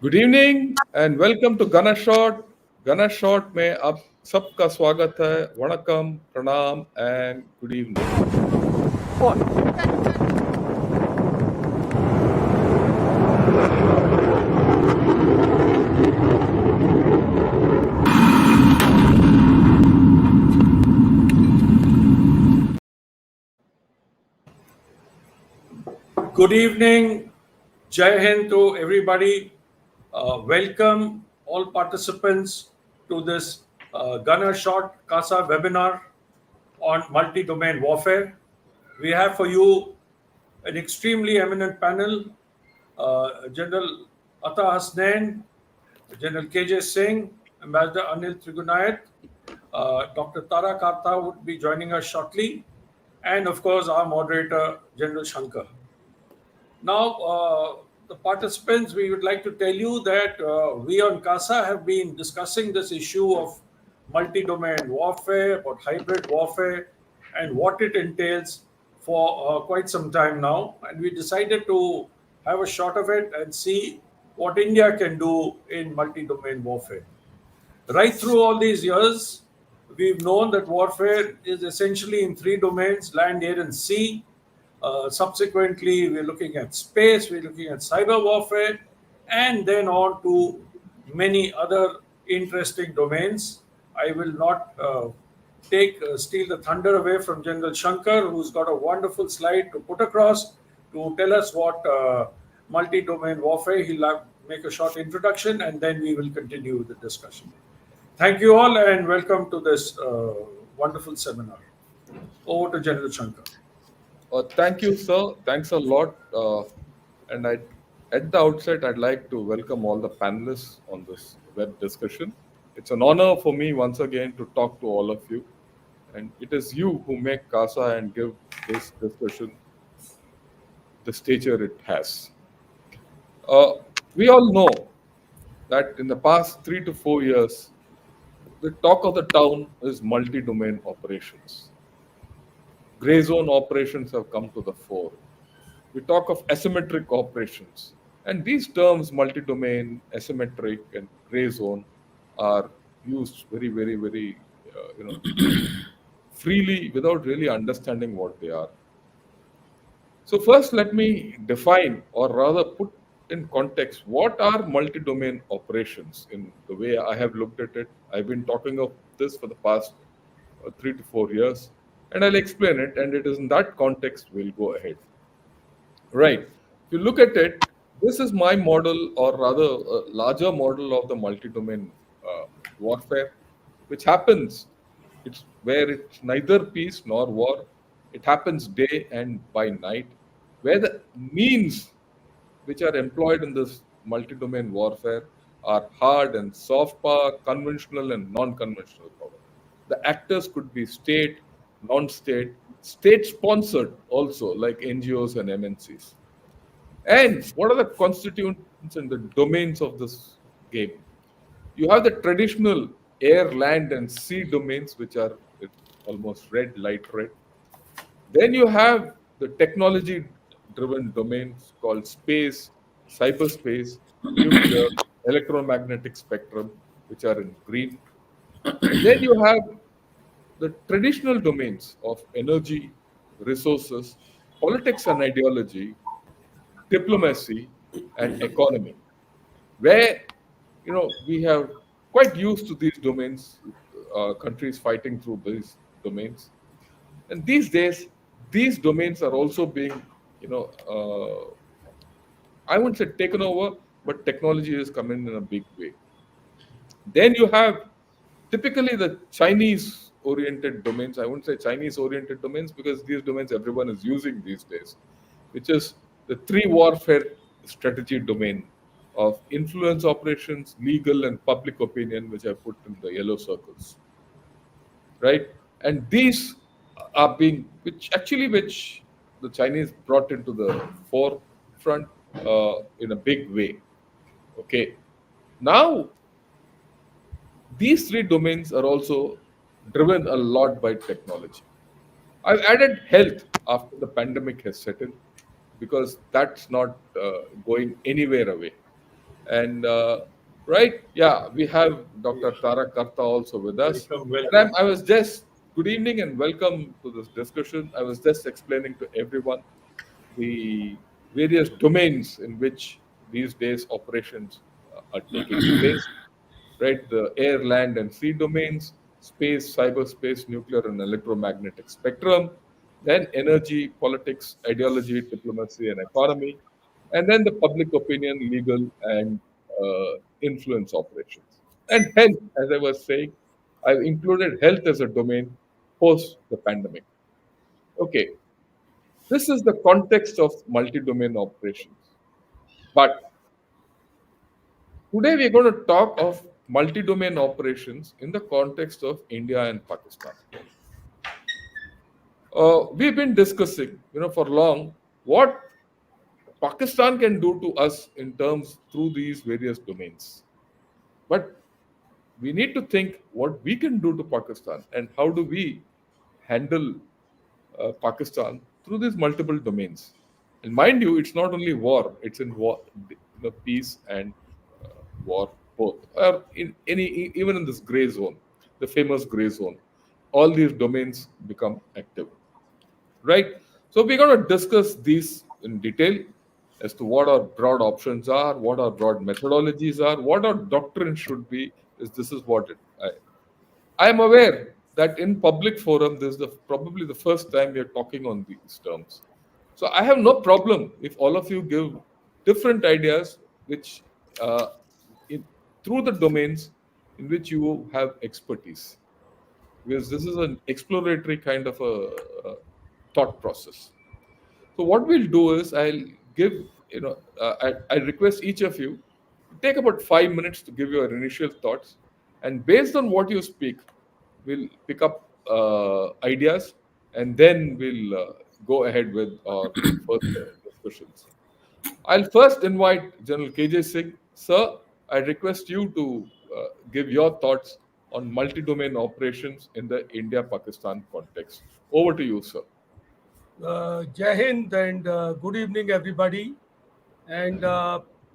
Good evening and welcome to Gaana shot. Gaana shot में आप सबका स्वागत है। वणकम, प्रणाम and good evening. Good evening, Jai Hind to everybody. Welcome all participants to this Gunner Shot CASA webinar on multi-domain warfare. We have for you an extremely eminent panel, General Atta Hasnain, General KJ Singh, Ambassador Anil Trigunayat, Dr. Tara Karta would be joining us shortly, and of course our moderator, General Shankar. Now, the participants, we would like to tell you that we on CASA have been discussing this issue of multi-domain warfare, about hybrid warfare, and what it entails for quite some time now. And we decided to have a shot of it and see what India can do in multi-domain warfare. Right through all these years, we've known that warfare is essentially in three domains: land, air, and sea. Subsequently, we're looking at space, we're looking at cyber warfare, and then on to many other interesting domains. I will not steal the thunder away from General Shankar, who's got a wonderful slide to put across to tell us what multi-domain warfare. He'll make a short introduction, and then we will continue the discussion. Thank you all, and welcome to this wonderful seminar. Over to General Shankar. Thank you, sir. Thanks a lot. And at the outset, I'd like to welcome all the panelists on this web discussion. It's an honor for me once again to talk to all of you. And it is you who make CASA and give this discussion the stature it has. We all know that in the past 3 to 4 years, the talk of the town is multi-domain operations. Gray zone operations have come to the fore. We talk of asymmetric operations. And these terms, multi-domain, asymmetric, and gray zone, are used very freely without really understanding what they are. So first, let me define, or rather put in context, what are multi-domain operations in the way I have looked at it. I've been talking of this for the past 3 to 4 years, and I'll explain it, and it is in that context we'll go ahead. Right. If you look at it, this is my model, or rather a larger model of the multi-domain warfare, which happens, it's where it's neither peace nor war. It happens day and by night, where the means which are employed in this multi-domain warfare are hard and soft power, conventional and non-conventional power. The actors could be state, non-state, state-sponsored also, like NGOs and MNCs. And what are the constituents and the domains of this game? You have the traditional air, land, and sea domains, which are almost red, light red. Then you have the technology driven domains called space, cyberspace, nuclear, electromagnetic spectrum, which are in green. Then you have the traditional domains of energy, resources, politics and ideology, diplomacy, and economy, where we have quite used to these domains, countries fighting through these domains. And these days, these domains are also being, I wouldn't say taken over, but technology is coming in a big way. Then you have typically the Chinese oriented domains. I wouldn't say Chinese oriented domains because these domains everyone is using these days, which is the three warfare strategy domain of influence operations, legal, and public opinion, which I put in the yellow circles. Right? And these are being, which the Chinese brought into the forefront in a big way. Okay. Now, these three domains are also driven a lot by technology. I've added health after the pandemic has settled because that's not going anywhere away. And right, yeah, we have Dr. Tara Karta also with us. Welcome, And welcome. I was just, good evening and welcome to this discussion. I was just explaining to everyone the various domains in which these days operations are taking place, right? The air, land, and sea domains, space, cyberspace, nuclear and electromagnetic spectrum, then energy, politics, ideology, diplomacy, and economy, and then the public opinion, legal, and influence operations. And health, as I was saying, I've included health as a domain post the pandemic. Okay, this is the context of multi domain operations. But today we're going to talk of multi-domain operations in the context of India and Pakistan. We've been discussing, for long, what Pakistan can do to us in terms through these various domains. But we need to think what we can do to Pakistan and how do we handle Pakistan through these multiple domains. And mind you, it's not only war; it's in war, peace and war both. In any even in this gray zone, the famous gray zone, all these domains become active, right? So we're going to discuss these in detail as to what our broad options are, what our broad methodologies are, what our doctrine should be. Is this is what it. I am aware that in public forum, this is probably the first time we are talking on these terms. So I have no problem if all of you give different ideas, which uh, in, through the domains in which you have expertise, because this is an exploratory kind of a thought process. So what we'll do is I'll give, I request each of you to take about 5 minutes to give your initial thoughts, and based on what you speak, we'll pick up ideas, and then we'll go ahead with our further discussions. I'll first invite General KJ Singh. Sir, I request you to give your thoughts on multi-domain operations in the India-Pakistan context. Over to you, sir. Jai Hind and good evening, everybody. And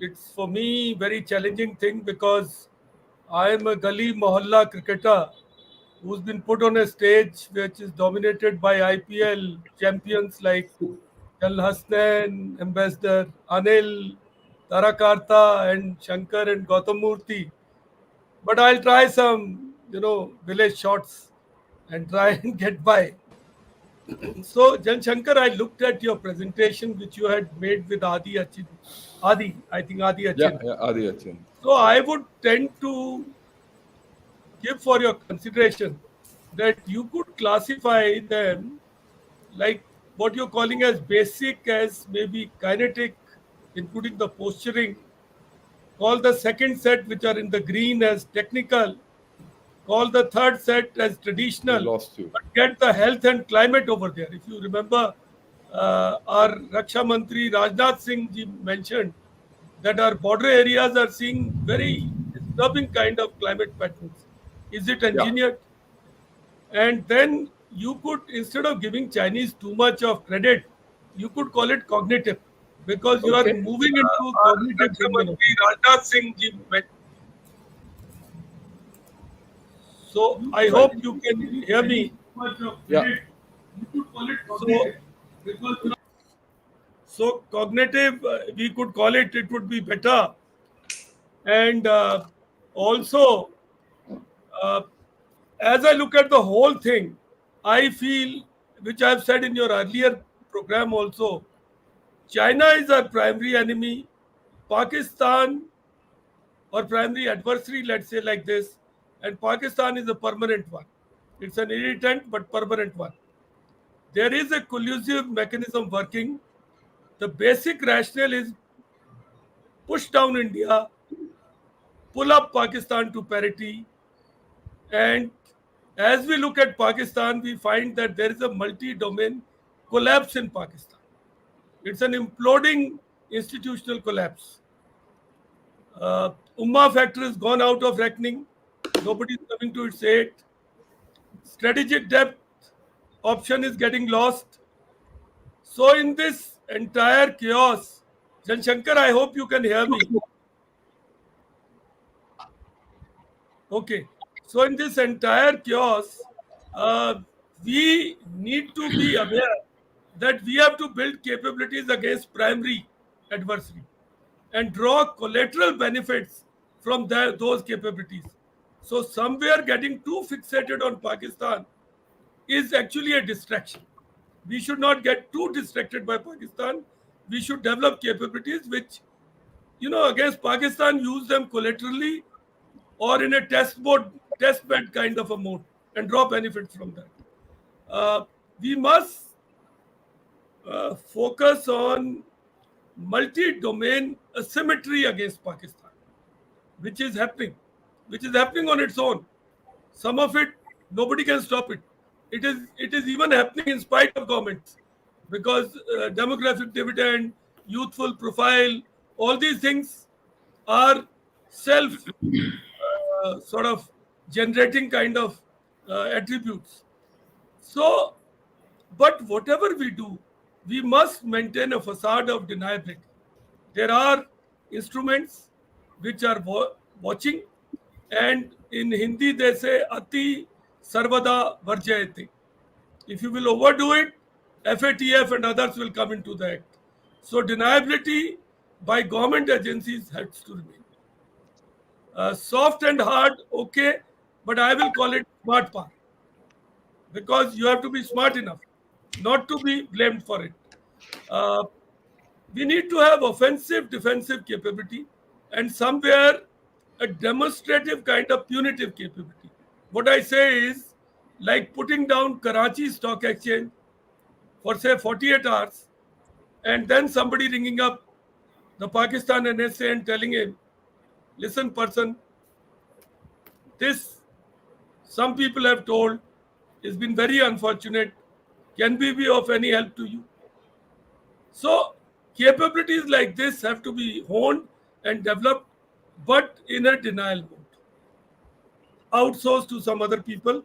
it's for me very challenging thing because I am a gully mohalla cricketer who's been put on a stage which is dominated by IPL champions like Jal Hasnan, Ambassador Anil, Tarakarta, and Shankar and Gautam Murthy. But I'll try some, village shots and try and get by. So, Jan Shankar, I looked at your presentation which you had made with Adi Achin. I think Adi Yeah, Achin. yeah, Adi Achin. So, I would tend to give for your consideration that you could classify them like what you're calling as basic, as maybe kinetic, including the posturing. Call the second set, which are in the green, as technical. Call the third set as We traditional, lost you. but get the health and climate over there. If you remember, our Raksha Mantri Rajnath Singh ji mentioned that our border areas are seeing very disturbing kind of climate patterns. Is it Yeah. engineered? And then you could, instead of giving Chinese too much of credit, you could call it cognitive, because you are Okay. moving into cognitive Raksha domain. Mantri Rajnath Singh ji So I Right. hope you can hear me. Yeah. So, so cognitive, we could call it. It would be better. And also, uh, as I look at the whole thing, I feel, which I've said in your earlier program also, China is our primary enemy. Pakistan, or primary adversary, let's say like this, and Pakistan is a permanent one. It's an irritant but permanent one. There is a collusive mechanism working. The basic rationale is push down India, pull up Pakistan to parity, and as we look at Pakistan, we find that there is a multi-domain collapse in Pakistan. It's an imploding institutional collapse. Ummah factor has gone out of reckoning. Nobody is coming to its aid. Strategic depth option is getting lost. So, in this entire chaos, Jan Shankar, I hope you can hear me. Okay. So in this entire chaos, uh, we need to be aware that we have to build capabilities against primary adversary and draw collateral benefits from those capabilities. So somewhere getting too fixated on Pakistan is actually a distraction. We should not get too distracted by Pakistan. We should develop capabilities which, against Pakistan, use them collaterally or in a test bed kind of a mode and draw benefits from that. We must focus on multi-domain asymmetry against Pakistan, which is happening, which is happening on its own. Some of it, nobody can stop it. It is even happening in spite of governments, because demographic dividend, youthful profile, all these things are self sort of generating kind of attributes. So, but whatever we do, we must maintain a facade of deniability. There are instruments which are watching, and in Hindi they say Ati Sarvada Varjayate. If you will overdo it, FATF and others will come into the act. So deniability by government agencies has to remain. Soft and hard, okay, but I will call it smart power, because you have to be smart enough not to be blamed for it. Uh, we need to have offensive defensive capability, and somewhere a demonstrative kind of punitive capability. What I say is, like putting down Karachi Stock Exchange for say 48 hours, and then somebody ringing up the Pakistan NSA and telling him, listen person, this, some people have told, it's been very unfortunate, can we be of any help to you? So capabilities like this have to be honed and developed, but in a denial mode, outsourced to some other people,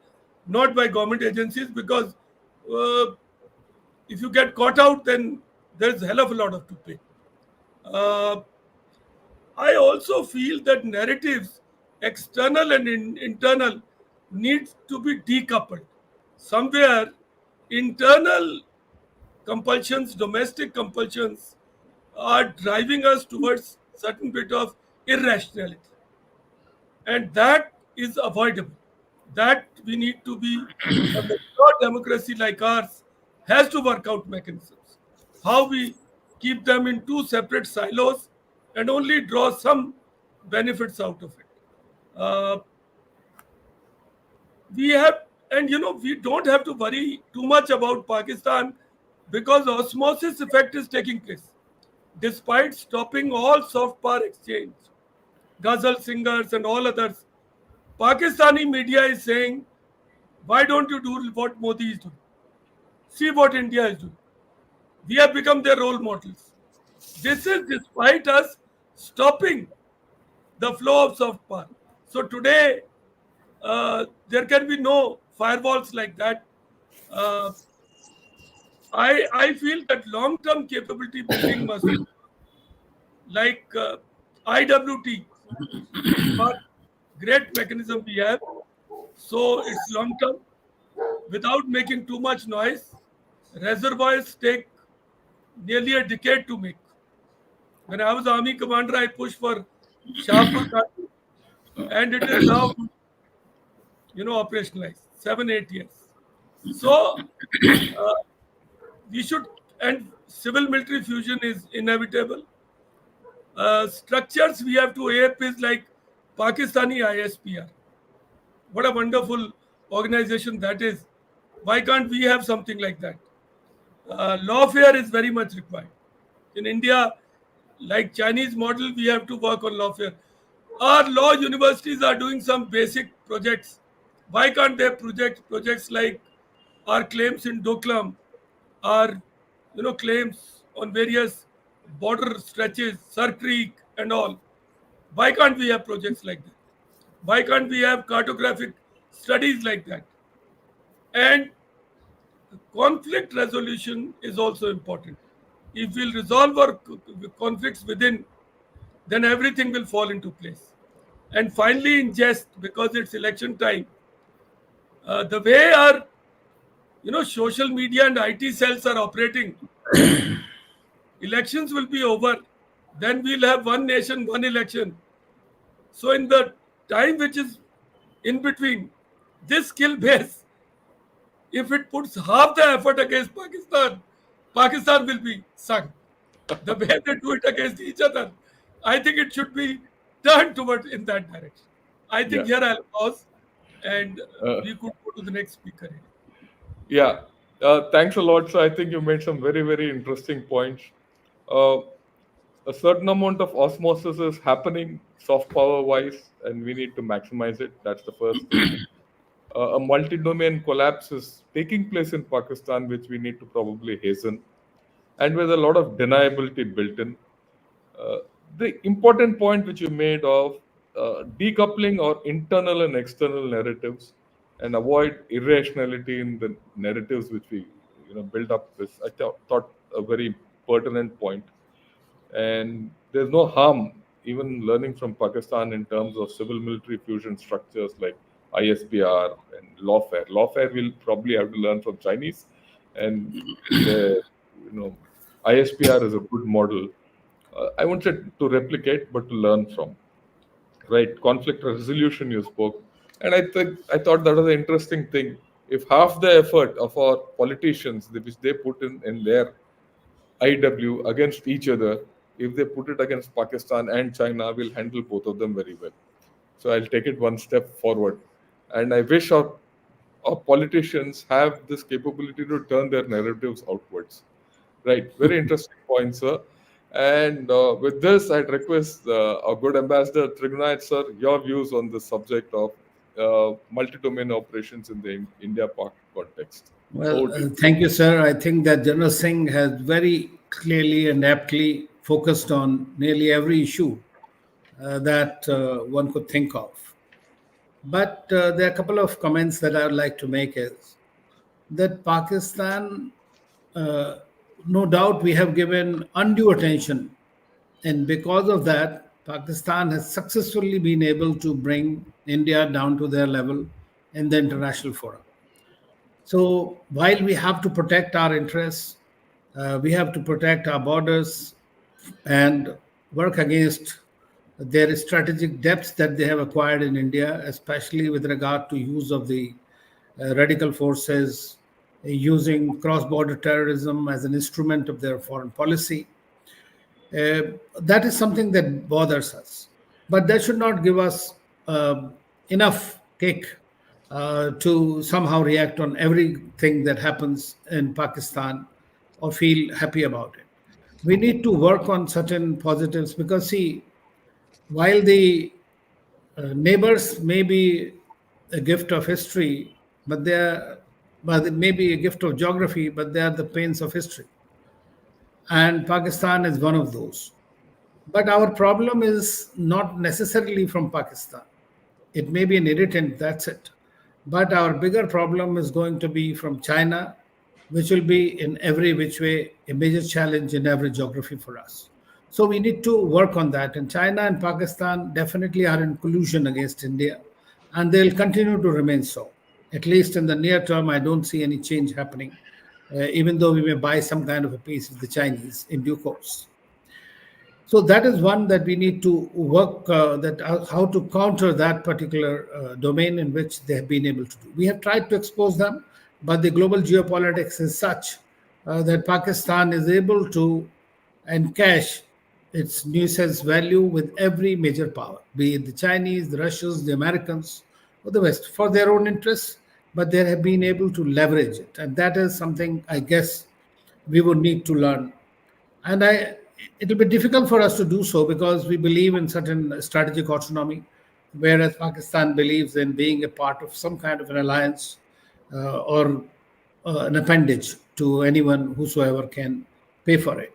not by government agencies, because uh, if you get caught out, then there's a hell of a lot of to pay. Uh, I also feel that narratives, external and internal, need to be decoupled. Somewhere, internal compulsions, domestic compulsions, are driving us towards certain bit of irrationality, and that is avoidable. That we need to be, a mature democracy like ours has to work out mechanisms. How we keep them in two separate silos and only draw some benefits out of it. Uh, we have, and we don't have to worry too much about Pakistan, because osmosis effect is taking place. Despite stopping all soft power exchange, ghazal singers and all others, Pakistani media is saying, why don't you do what Modi is doing? See what India is doing. We have become their role models. This is despite us stopping the flow of soft power. So today, there can be no firewalls like that. Uh, I feel that long term capability building must, like IWT, but great mechanism we have. So it's long term without making too much noise. Reservoirs take nearly a decade to make. When I was army commander, I pushed for Shahpur Ghati, and it is now, operationalized 7 8 years. So uh, we should, and civil military fusion is inevitable. Structures we have to ape is like Pakistani ISPR. What a wonderful organization that is. Why can't we have something like that? Lawfare is very much required. In India, like Chinese model, we have to work on lawfare. Our law universities are doing some basic projects. Why can't they projects like our claims in Doklam, our claims on various border stretches, Sir Creek and all? Why can't we have projects like that? Why can't we have cartographic studies like that? And conflict resolution is also important. If we'll resolve our conflicts within, then everything will fall into place. And finally, in jest, because it's election time, the way our social media and IT cells are operating, elections will be over. Then we'll have one nation, one election. So in the time which is in between, this skill base, if it puts half the effort against Pakistan, Pakistan will be sunk. The way they do it against each other, I think it should be turned towards in that direction. I think Yeah. here I'll pause and Uh, we could go to the next speaker. yeah. Thanks a lot. So I think you made some very, very interesting points. Uh, a certain amount of osmosis is happening soft power wise, and we need to maximize it. That's the first thing. A multi domain collapse is taking place in Pakistan, which we need to probably hasten, and with a lot of deniability built in. Uh, the important point which you made of decoupling our internal and external narratives and avoid irrationality in the narratives which we build up is thought a very pertinent point. And there's no harm even learning from Pakistan in terms of civil military fusion structures like ISPR and lawfare. Lawfare will probably have to learn from Chinese, and the ISPR is a good model. I won't say to replicate, but to learn from. Right, conflict resolution you spoke, and I thought that was an interesting thing. If half the effort of our politicians, which they put in their IW against each other, if they put it against Pakistan and China, we'll handle both of them very well. So I'll take it one step forward, and I wish our politicians have this capability to turn their narratives outwards. Right. Very interesting point, sir. And with this, I'd request our good ambassador Trigunayat, sir, your views on the subject of multi-domain operations in the India-Pak context. Well, Over to you. thank you, sir. I think that General Singh has very clearly and aptly focused on nearly every issue that one could think of. But there are a couple of comments that I would like to make is that Pakistan, uh, no doubt we have given undue attention. And because of that, Pakistan has successfully been able to bring India down to their level in the international forum. So while we have to protect our interests, we have to protect our borders and work against their strategic depths that they have acquired in India, especially with regard to use of the radical forces, using cross-border terrorism as an instrument of their foreign policy. That is something that bothers us. But that should not give us enough kick to somehow react on everything that happens in Pakistan or feel happy about it. We need to work on certain positives because, see, while the neighbors may be a gift of history, but it may be a gift of geography, but they are the pains of history. And Pakistan is one of those. But our problem is not necessarily from Pakistan. It may be an irritant, that's it. But our bigger problem is going to be from China, which will be in every which way a major challenge in every geography for us. So we need to work on that. And China and Pakistan definitely are in collusion against India, and they'll continue to remain so. At least in the near term, I don't see any change happening, even though we may buy some kind of a peace with the Chinese in due course. So that is one that we need to work that how to counter that particular domain in which they have been able to do. We have tried to expose them, but the global geopolitics is such that Pakistan is able to encash its nuisance value with every major power, be it the Chinese, the Russians, the Americans, or the West, for their own interests. But they have been able to leverage it, and that is something I guess we would need to learn. And it will be difficult for us to do so because we believe in certain strategic autonomy, whereas Pakistan believes in being a part of some kind of an alliance or an appendage to anyone whosoever can pay for it.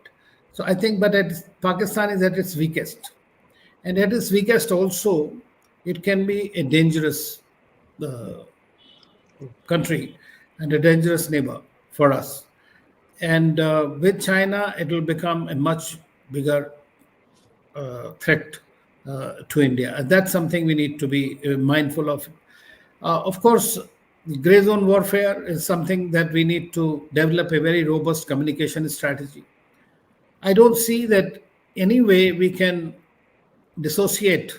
So I think, but Pakistan is at its weakest. And at its weakest also, it can be a dangerous uh, country and a dangerous neighbor for us. And with China, it will become a much bigger threat to India. And that's something we need to be mindful of. Of course, gray zone warfare is something that we need to develop a very robust communication strategy. I don't see that any way we can dissociate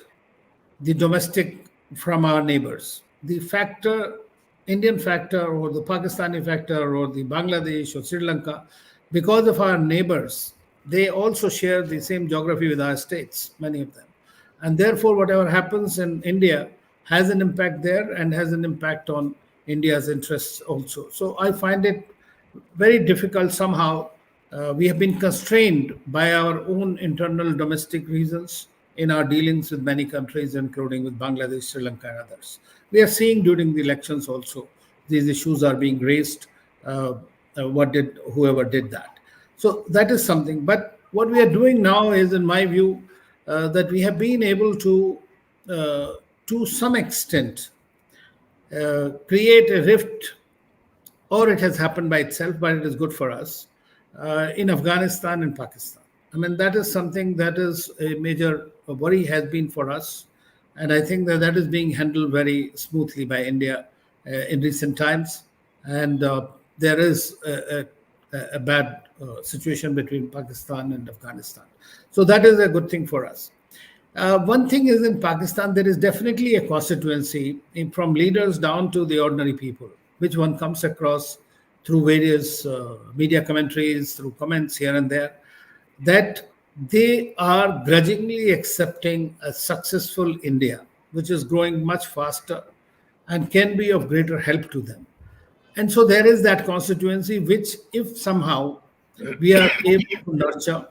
the domestic from our neighbors. The factor, Indian factor, or the Pakistani factor, or the Bangladesh or Sri Lanka, because of our neighbors, they also share the same geography with our states, many of them. And therefore, whatever happens in India has an impact there and has an impact on India's interests also. So I find it very difficult somehow. We have been constrained by our own internal domestic reasons in our dealings with many countries, including with Bangladesh, Sri Lanka, and others. We are seeing during the elections also these issues are being raised. What did whoever did that? So that is something. But what we are doing now is, in my view, that we have been able to some extent, create a rift, or it has happened by itself, but it is good for us, in Afghanistan and Pakistan. I mean, that is something that is a major worry has been for us. And I think that that is being handled very smoothly by India in recent times. And there is a bad situation between Pakistan and Afghanistan. So that is a good thing for us. One thing is, in Pakistan, there is definitely a constituency from leaders down to the ordinary people, which one comes across through various media commentaries, through comments here and there, that they are grudgingly accepting a successful India, which is growing much faster and can be of greater help to them. And so there is that constituency which, if somehow we are able to nurture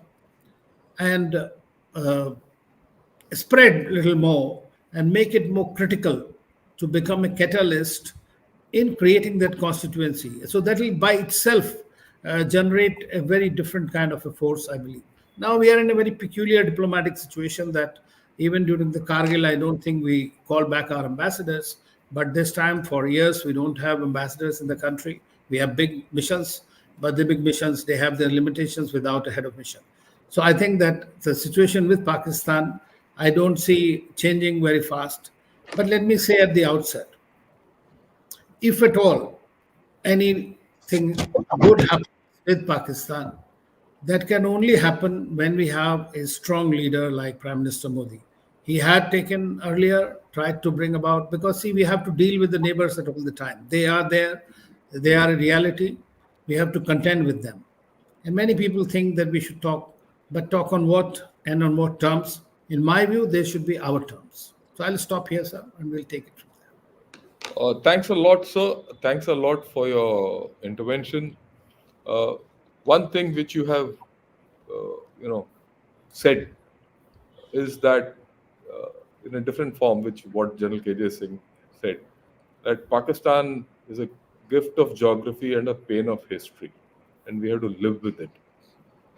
and uh, spread a little more and make it more critical to become a catalyst in creating that constituency. So that will by itself generate a very different kind of a force, I believe. Now we are in a very peculiar diplomatic situation that even during the Kargil, I don't think we call back our ambassadors. But this time, for years, we don't have ambassadors in the country. We have big missions, but the big missions, they have their limitations without a head of mission. So I think that the situation with Pakistan, I don't see changing very fast. But let me say at the outset, if at all anything good happens with Pakistan, that can only happen when we have a strong leader like Prime Minister Modi. He had taken earlier, tried to bring about, because see, we have to deal with the neighbors at all the time. They are there, they are a reality. We have to contend with them. And many people think that we should talk, but talk on what and on what terms? In my view, they should be our terms. So I'll stop here, sir, and we'll take it from Thanks a lot, sir. Thanks a lot for your intervention. Uh, One thing which you have, said is that in a different form, which what General KJ Singh said, that Pakistan is a gift of geography and a pain of history, and we have to live with it.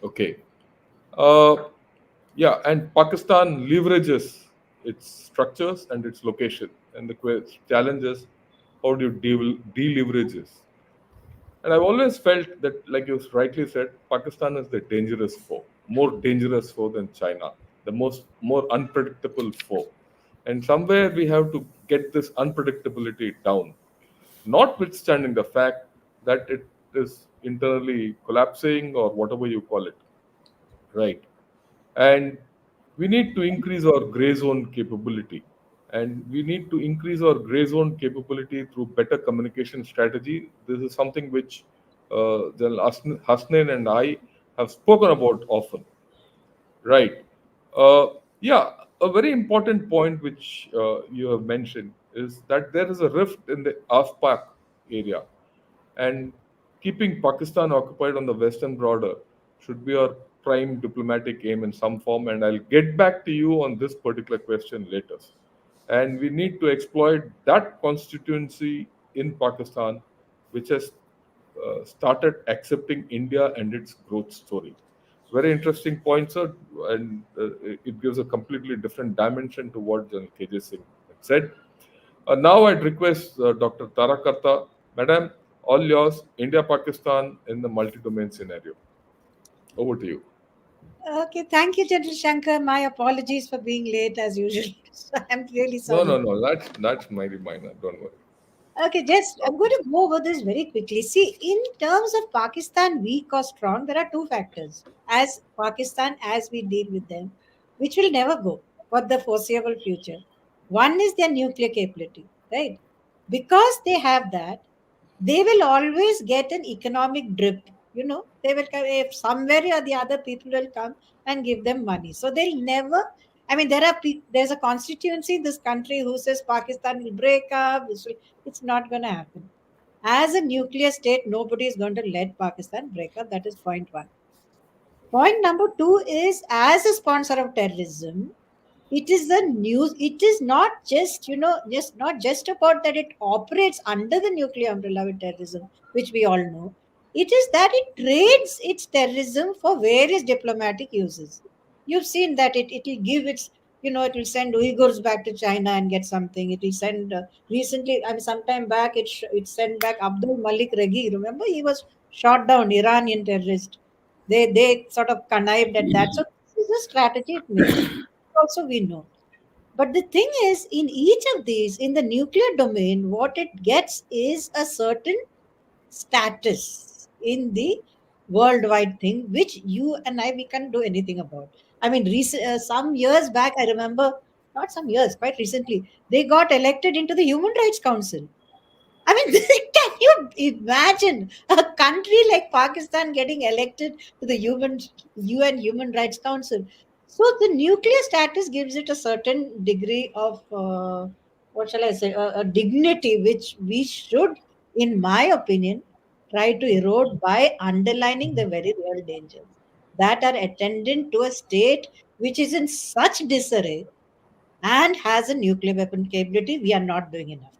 Okay. Uh, yeah, and Pakistan leverages its structures and its location, and the challenge is how do you deleverage this? And I've always felt that, like you rightly said, Pakistan is the dangerous foe, more dangerous foe than China, the more unpredictable foe. And somewhere we have to get this unpredictability down, notwithstanding the fact that it is internally collapsing or whatever you call it, right? And we need to increase our gray zone capability, and we need to increase our gray zone capability through better communication strategy. This is something which General Hasnain and I have spoken about often, right? uh, yeah, a very important point which you have mentioned is that there is a rift in the afpak area, and keeping Pakistan occupied on the western border should be our prime diplomatic aim in some form. And I'll get back to you on this particular question later. And we need to exploit that constituency in Pakistan, which has started accepting India and its growth story. Very interesting point, sir, and it gives a completely different dimension to what General KJ Singh had said. Now I'd request Dr. Tarakarta, Madam, all yours, India Pakistan in the multi domain scenario. Over to you. Okay, thank you, General Shankar. My apologies for being late as usual. I'm really No, no, sorry. no. That's my reminder. Don't worry. Okay, just I'm going to go over this very quickly. See, in terms of Pakistan weak or strong, there are two factors. As Pakistan, as we deal with them, which will never go for the foreseeable future. One is their nuclear capability, right? Because they have that, they will always get an economic drip. You know, they will come if somewhere or the other people will come and give them money. So they'll never. I mean, there's a constituency in this country who says Pakistan will break up. It's not going to happen. As a nuclear state, nobody is going to let Pakistan break up. That is point one. Point number two is as a sponsor of terrorism, it is the news. It is not just, just not just about that it operates under the nuclear umbrella with terrorism, which we all know. It is that it trades its terrorism for various diplomatic uses. You've seen that it will give its, it will send Uyghurs back to China and get something. It will send recently, I mean, sometime back, it sent back Abdul Malik Regi. Remember, he was shot down, Iranian terrorist. They sort of connived at that. So this is a strategy it makes. Also, we know. But the thing is, in each of these, in the nuclear domain, what it gets is a certain status in the worldwide thing, which you and I we can't do anything about. I mean, some years back, I remember, not some years, quite recently, they got elected into the Human Rights Council. I mean, can you imagine a country like Pakistan getting elected to the UN Human Rights Council? So the nuclear status gives it a certain degree of what shall I say, a dignity which we should, in my opinion, try to erode by underlining the very real dangers that are attendant to a state which is in such disarray and has a nuclear weapon capability. We are not doing enough.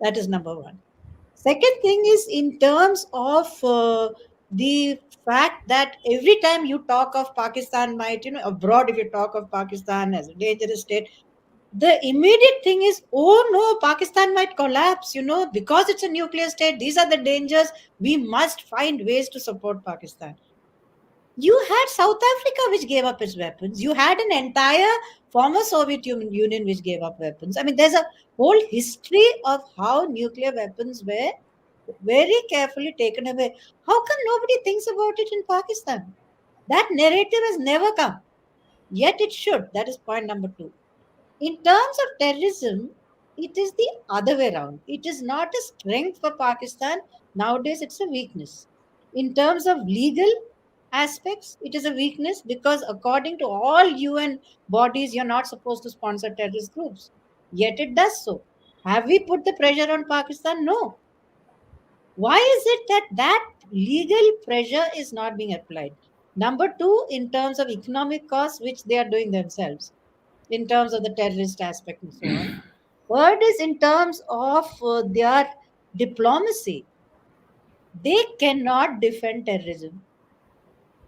That is number one. Second thing is in terms of the fact that every time you talk of Pakistan, might, abroad, if you talk of Pakistan as a dangerous state, the immediate thing is, oh no, Pakistan might collapse, because it's a nuclear state. These are the dangers. We must find ways to support Pakistan. You had South Africa, which gave up its weapons. You had an entire former Soviet Union, which gave up weapons. I mean, there's a whole history of how nuclear weapons were very carefully taken away. How come nobody thinks about it in Pakistan? That narrative has never come. Yet it should. That is point number two. In terms of terrorism, it is the other way around. It is not a strength for Pakistan. Nowadays, it's a weakness. In terms of legal aspects, it is a weakness because, according to all UN bodies, you're not supposed to sponsor terrorist groups. Yet it does so. Have we put the pressure on Pakistan? No. Why is it that legal pressure is not being applied? Number two, in terms of economic costs, which they are doing themselves, in terms of the terrorist aspect and so on. Third is in terms of their diplomacy. They cannot defend terrorism.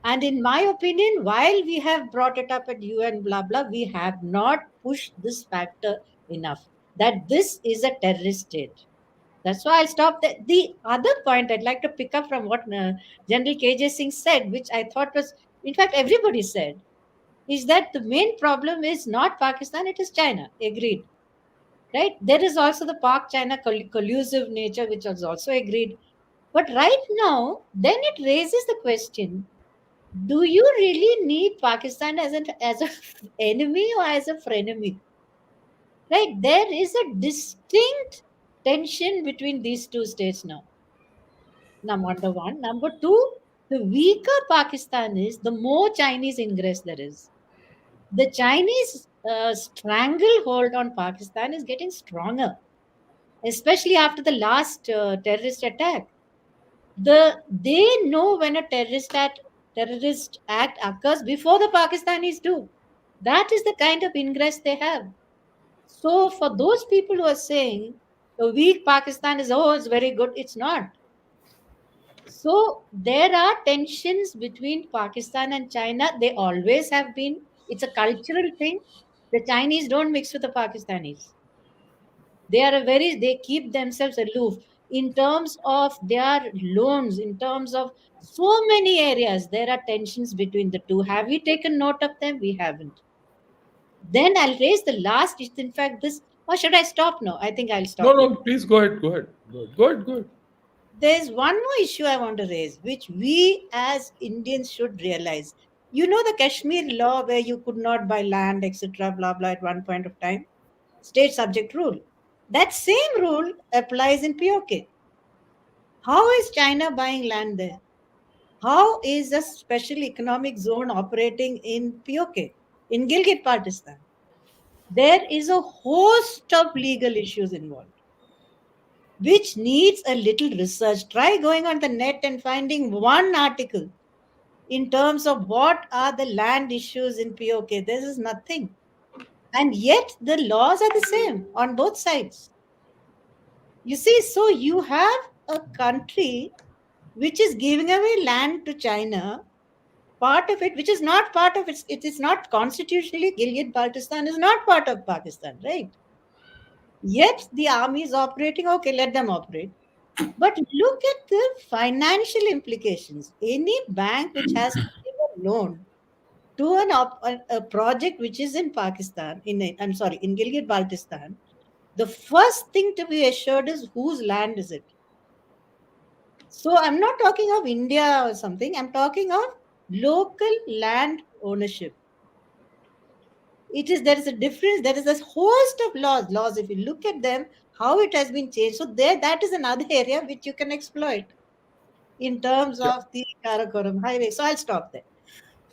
And in my opinion, while we have brought it up at UN, blah, blah, we have not pushed this factor enough that this is a terrorist state. That's why I'll stop there. The other point I'd like to pick up from what General KJ Singh said, which I thought was, in fact, everybody said, is that the main problem is not Pakistan, it is China. Agreed. Right? There is also the Pak China collusive nature, which was also agreed. But right now, then it raises the question, do you really need Pakistan as a enemy or as a frenemy? Right? There is a distinct tension between these two states now. Number one. Number two, the weaker Pakistan is, the more Chinese ingress there is. The Chinese stranglehold on Pakistan is getting stronger, especially after the last terrorist attack. They know when a terrorist act occurs before the Pakistanis do. That is the kind of ingress they have. So for those people who are saying the weak Pakistan is, oh, it's very good, it's not. So there are tensions between Pakistan and China. They always have been. It's a cultural thing. The Chinese don't mix with the Pakistanis. They keep themselves aloof. in terms of their loans, in terms of so many areas. There are tensions between the two. Have we taken note of them? We haven't. Then I'll raise the last issue. In fact, this, or should I stop now? I think I'll No, stop no, here. please go ahead. Go ahead. Go ahead. Go ahead. Go ahead. There's one more issue I want to raise, which we as Indians should realize. You know the Kashmir law where you could not buy land, etc., blah, blah, at one point of time? State subject rule. That same rule applies in POK. How is China buying land there? How is a special economic zone operating in POK, in Gilgit Baltistan? There is a host of legal issues involved, which needs a little research. Try going on the net and finding one article in terms of what are the land issues in POK. This is nothing. And yet the laws are the same on both sides. You see, so you have a country which is giving away land to China, part of it, which is not part of it is not constitutionally, Gilgit Baltistan is not part of Pakistan, right? Yet the army is operating, okay, let them operate. But look at the financial implications. Any bank which has to give a loan to a project which is in Pakistan, I'm sorry, in Gilgit Baltistan, the first thing to be assured is whose land is it. So I'm not talking of India or something. I'm talking of local land ownership. It is There is a difference. There is a host of laws. If you look at them, how it has been changed. So there, that is another area which you can exploit in terms Yeah. of the Karakoram highway. So I'll stop there.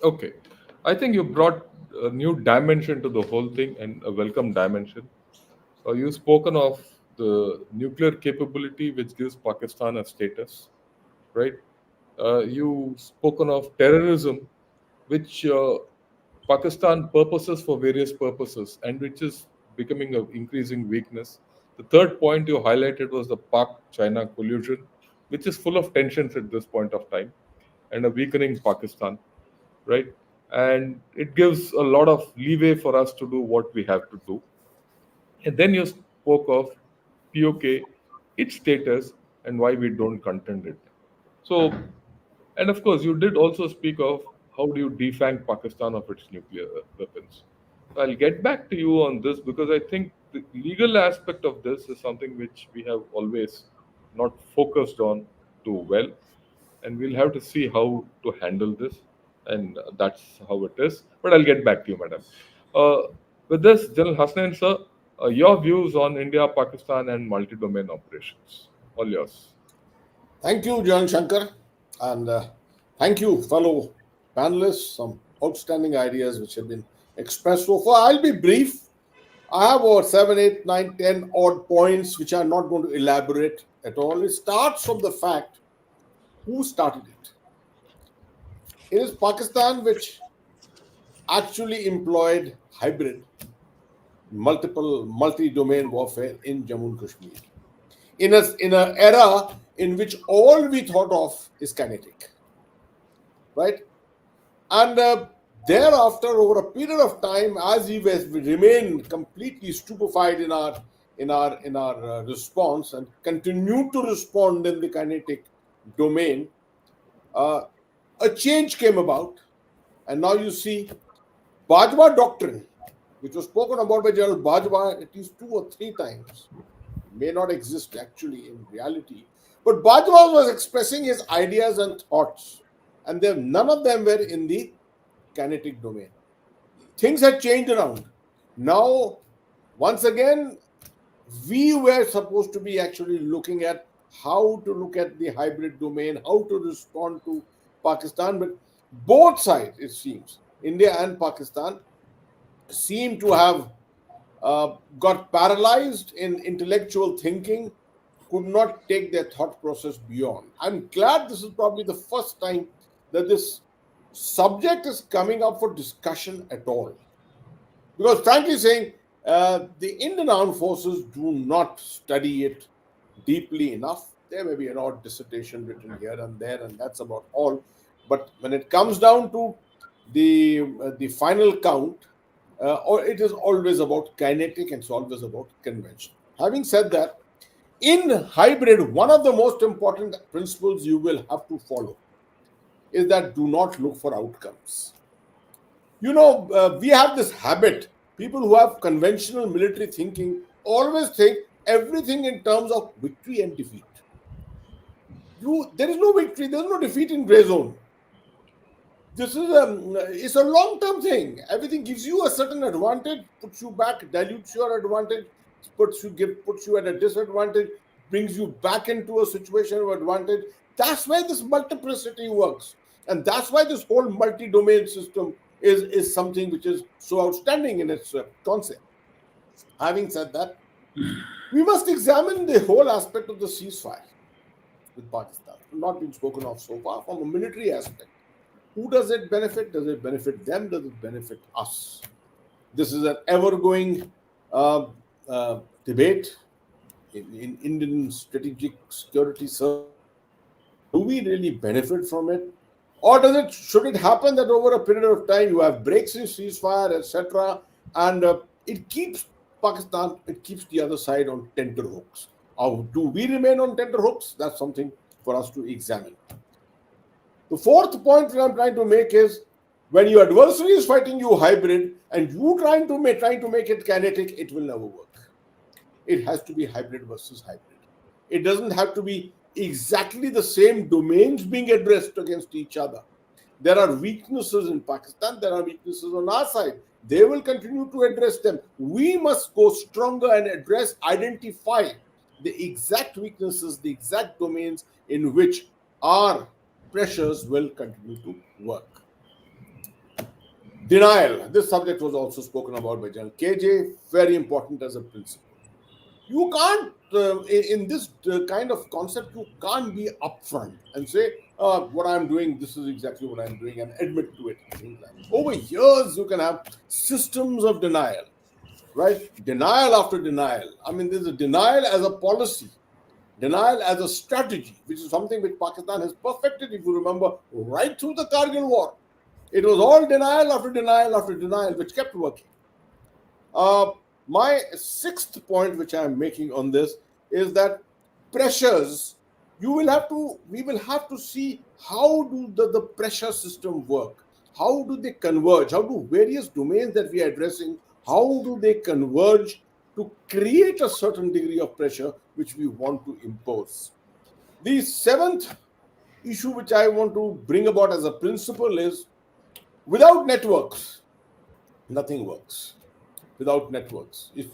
Okay. I think you brought a new dimension to the whole thing and a welcome dimension. You've spoken of the nuclear capability which gives Pakistan a status, right? You've spoken of terrorism, which Pakistan purposes for various purposes and which is becoming an increasing weakness. The third point you highlighted was the Pak China collusion, which is full of tensions at this point of time and a weakening Pakistan, right? And it gives a lot of leeway for us to do what we have to do. And then you spoke of POK, its status, and why we don't contend it. So, and of course, you did also speak of how do you defang Pakistan of its nuclear weapons. So I'll get back to you on this because I think the legal aspect of this is something which we have always not focused on too well, and we'll have to see how to handle this, and that's how it is. But I'll get back to you, madam. Uh, with this, General Hasnain sir, your views on India, Pakistan, and multi-domain operations. All yours. Thank you, John Shankar, and thank you, fellow panelists. Some outstanding ideas which have been expressed so far. I'll be brief. I have about 7, 8, 9, 10 odd points which I'm not going to elaborate at all. It starts from the fact who started it. It is Pakistan which actually employed hybrid, multi-domain warfare in Jammu and Kashmir. In an era in which all we thought of is kinetic, right? And thereafter, over a period of time, as we remain completely stupefied in our response and continue to respond in the kinetic domain, a change came about, and now you see Bajwa doctrine, which was spoken about by General Bajwa at least 2 or 3 times, may not exist actually in reality. But Bajwa was expressing his ideas and thoughts, and none of them were in the kinetic domain. Things had changed around. Now, once again, we were supposed to be actually looking at how to look at the hybrid domain, how to respond to Pakistan, but both sides, it seems, India and Pakistan, seem to have got paralyzed in intellectual thinking, could not take their thought process beyond. I'm glad this is probably the first time that this subject is coming up for discussion at all. Because frankly saying, the Indian Armed Forces do not study it deeply enough. There may be an odd dissertation written here and there, and that's about all. But when it comes down to the final count, or it is always about kinetic and it's always about conventional. Having said that, In hybrid, one of the most important principles you will have to follow is that do not look for outcomes. We have this habit. People who have conventional military thinking always think everything in terms of victory and defeat. There is no victory, there is no defeat in gray zone. This is it's a long-term thing. Everything gives you a certain advantage, puts you back, dilutes your advantage, puts you at a disadvantage, brings you back into a situation of advantage. That's why this multiplicity works, and that's why this whole multi-domain system is something which is so outstanding in its concept. Having said that, we must examine the whole aspect of the ceasefire with Pakistan. Not been spoken of so far from a military aspect. Who does it benefit? Does it benefit them? Does it benefit us? This is an ever-going debate in Indian strategic security circles. Do we really benefit from it? Or should it happen that over a period of time you have breaks in ceasefire, etc., and it keeps Pakistan, it keeps the other side on tenterhooks? Or do we remain on tenterhooks? That's something for us to examine. The fourth point that I'm trying to make is when your adversary is fighting you hybrid and you trying to make it kinetic, it will never work. It has to be hybrid versus hybrid. It doesn't have to be exactly the same domains being addressed against each other. There are weaknesses in Pakistan, there are weaknesses on our side. They will continue to address them. We must go stronger and identify the exact weaknesses, the exact domains in which our pressures will continue to work. Denial. This subject was also spoken about by General KJ. Very important as a principle. You can't, in this kind of concept, you can't be upfront and say, what I'm doing, this is exactly what I'm doing, and admit to it. Over years, you can have systems of denial, right? Denial after denial. I mean, there's a denial as a policy, denial as a strategy, which is something which Pakistan has perfected, if you remember, right through the Kargil war. It was all denial after denial after denial, which kept working. My sixth point, which I'm making on this, is that pressures, we will have to see how do the pressure system work? How do they converge? How do various domains that we are addressing, how do they converge to create a certain degree of pressure which we want to impose? The seventh issue which I want to bring about as a principle is without networks, nothing works. Without networks. If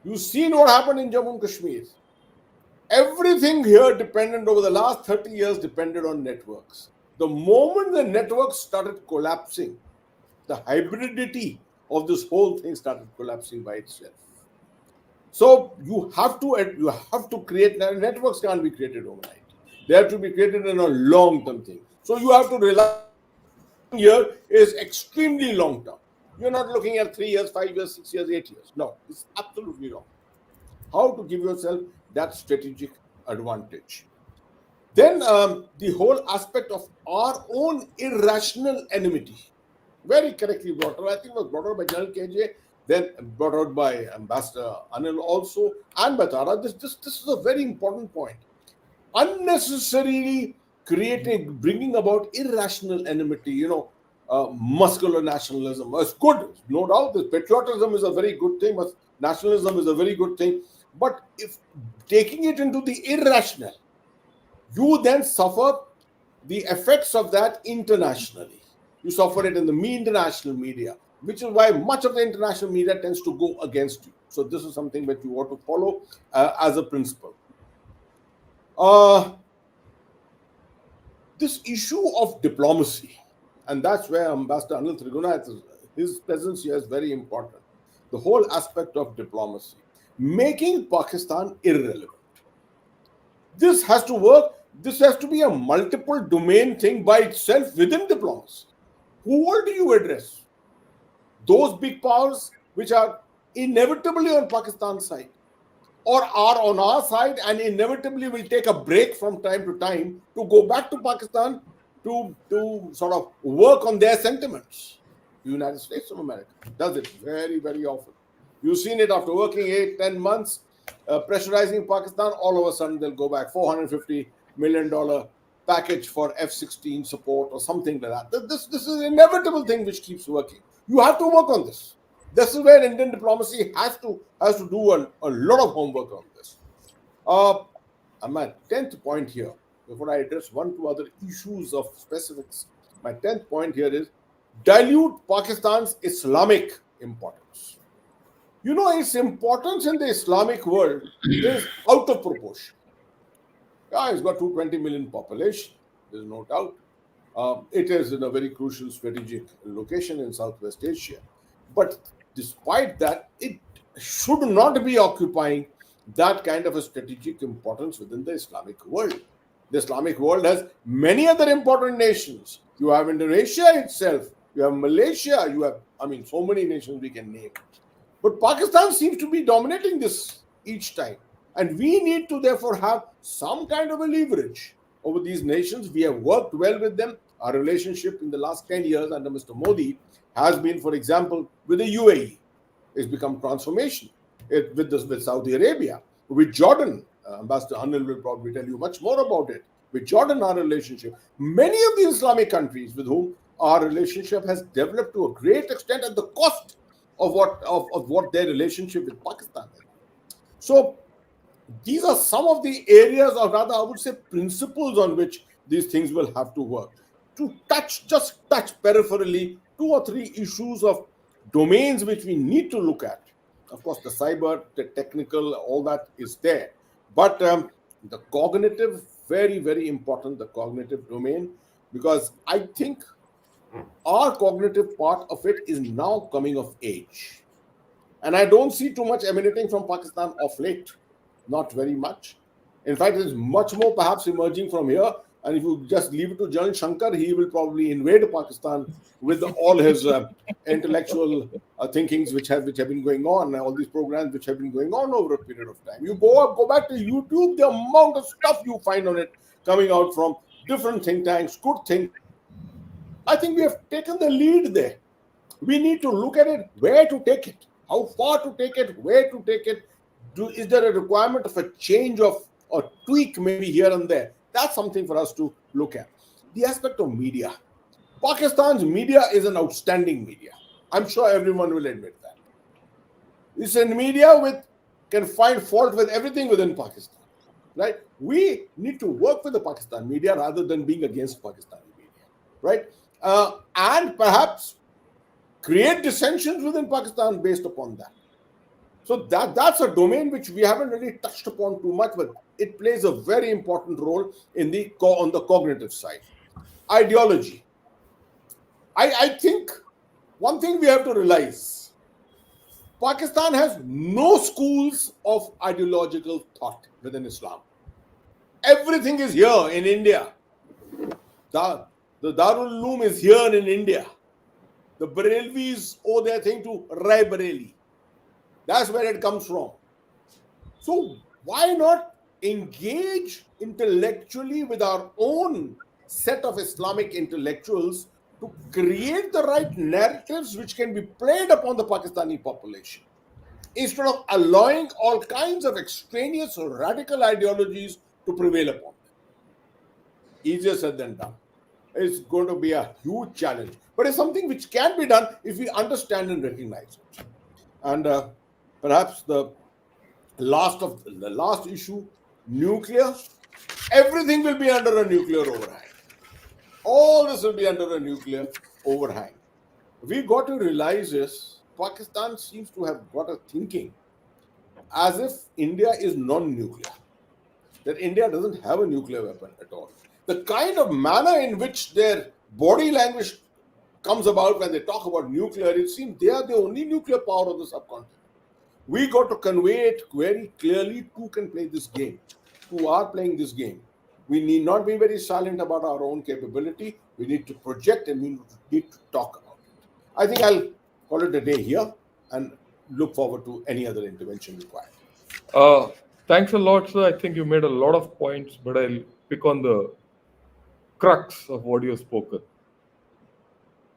you've seen what happened in Jammu and Kashmir, everything here depended over the last 30 years depended on networks. The moment the networks started collapsing, the hybridity of this whole thing started collapsing by itself. So you have to create networks. Can't be created overnight. They have to be created in a long-term thing. So you have to realize here is extremely long-term. You're not looking at 3 years, 5 years, 6 years, 8 years. No, it's absolutely wrong. How to give yourself that strategic advantage. Then the whole aspect of our own irrational enmity, very correctly brought up. I think it was brought out by General KJ, then brought out by Ambassador Anil also, and by Tara. This is a very important point. Unnecessarily bringing about irrational enmity, muscular nationalism is good, no doubt. This patriotism is a very good thing, but nationalism is a very good thing. But if taking it into the irrational, you then suffer the effects of that internationally. You suffer it in the international media, which is why much of the international media tends to go against you. So this is something that you ought to follow as a principle. This issue of diplomacy, and that's where Ambassador Anil Trigunath, his presence here is very important. The whole aspect of diplomacy, making Pakistan irrelevant. This has to work. This has to be a multiple domain thing by itself within diplomacy. Who all do you address? Those big powers which are inevitably on Pakistan's side, or are on our side and inevitably will take a break from time to time to go back to Pakistan to sort of work on their sentiments. The United States of America does it very, very often. You've seen it after working 8-10 months. pressurizing Pakistan. All of a sudden, they'll go back $450 million package for F-16 support or something like that. This is an inevitable thing which keeps working. You have to work on this. This is where Indian diplomacy has to do a lot of homework on this. And my 10th point here, before I address one, two other issues of specifics, my 10th point here is dilute Pakistan's Islamic importance. You know, its importance in the Islamic world is out of proportion. Yeah, it's got 220 million population, there's no doubt. It is in a very crucial strategic location in Southwest Asia. But despite that, it should not be occupying that kind of a strategic importance within the Islamic world. The Islamic world has many other important nations. You have Indonesia itself, you have Malaysia, you have, so many nations we can name. But Pakistan seems to be dominating this each time. And we need to therefore have some kind of a leverage over these nations. We have worked well with them. Our relationship in the last 10 years under Mr. Modi has been, for example, with the UAE. It's become transformation. With Saudi Arabia, with Jordan. Ambassador Anil will probably tell you much more about it. With Jordan, our relationship. Many of the Islamic countries with whom our relationship has developed to a great extent at the cost of what their relationship with Pakistan is. So these are some of the areas, or rather, I would say, principles on which these things will have to work. To just touch peripherally 2 or 3 issues of domains which we need to look at. Of course, the cyber, the technical, all that is there. But the cognitive, very, very important, the cognitive domain, because I think our cognitive part of it is now coming of age. And I don't see too much emanating from Pakistan of late. Not very much. In fact, it's much more perhaps emerging from here. And if you just leave it to General Shankar, he will probably invade Pakistan with all his intellectual thinkings which have been going on, all these programs which have been going on over a period of time. You go back to YouTube, the amount of stuff you find on it coming out from different think tanks, good think. I think we have taken the lead there. We need to look at it, where to take it, how far to take it, where to take it. Is there a requirement of a change of or tweak maybe here and there? That's something for us to look at. The aspect of media. Pakistan's media is an outstanding media. I'm sure everyone will admit that. It's a media can find fault with everything within Pakistan. Right? We need to work with the Pakistan media rather than being against Pakistani media. Right? And perhaps create dissensions within Pakistan based upon that. So that's a domain which we haven't really touched upon too much, but it plays a very important role on the cognitive side. Ideology. I think one thing we have to realize, Pakistan has no schools of ideological thought within Islam. Everything is here in India. The Darul Uloom is here in India. The Barelvis owe their thing to Rai Bareli. That's where it comes from. So why not engage intellectually with our own set of Islamic intellectuals to create the right narratives which can be played upon the Pakistani population, instead of allowing all kinds of extraneous or radical ideologies to prevail upon them? Easier said than done. It's going to be a huge challenge. But it's something which can be done if we understand and recognize it. And perhaps the last issue, nuclear. Everything will be under a nuclear overhang. All this will be under a nuclear overhang. We got to realize this. Pakistan seems to have got a thinking as if India is non-nuclear, that India doesn't have a nuclear weapon at all. The kind of manner in which their body language comes about when they talk about nuclear, it seems they are the only nuclear power of the subcontinent. We got to convey it very clearly who can play this game, who are playing this game. We need not be very silent about our own capability. We need to project and we need to talk about it. I think I'll call it a day here and look forward to any other intervention required. Thanks a lot, sir. I think you made a lot of points, but I'll pick on the crux of what you've spoken.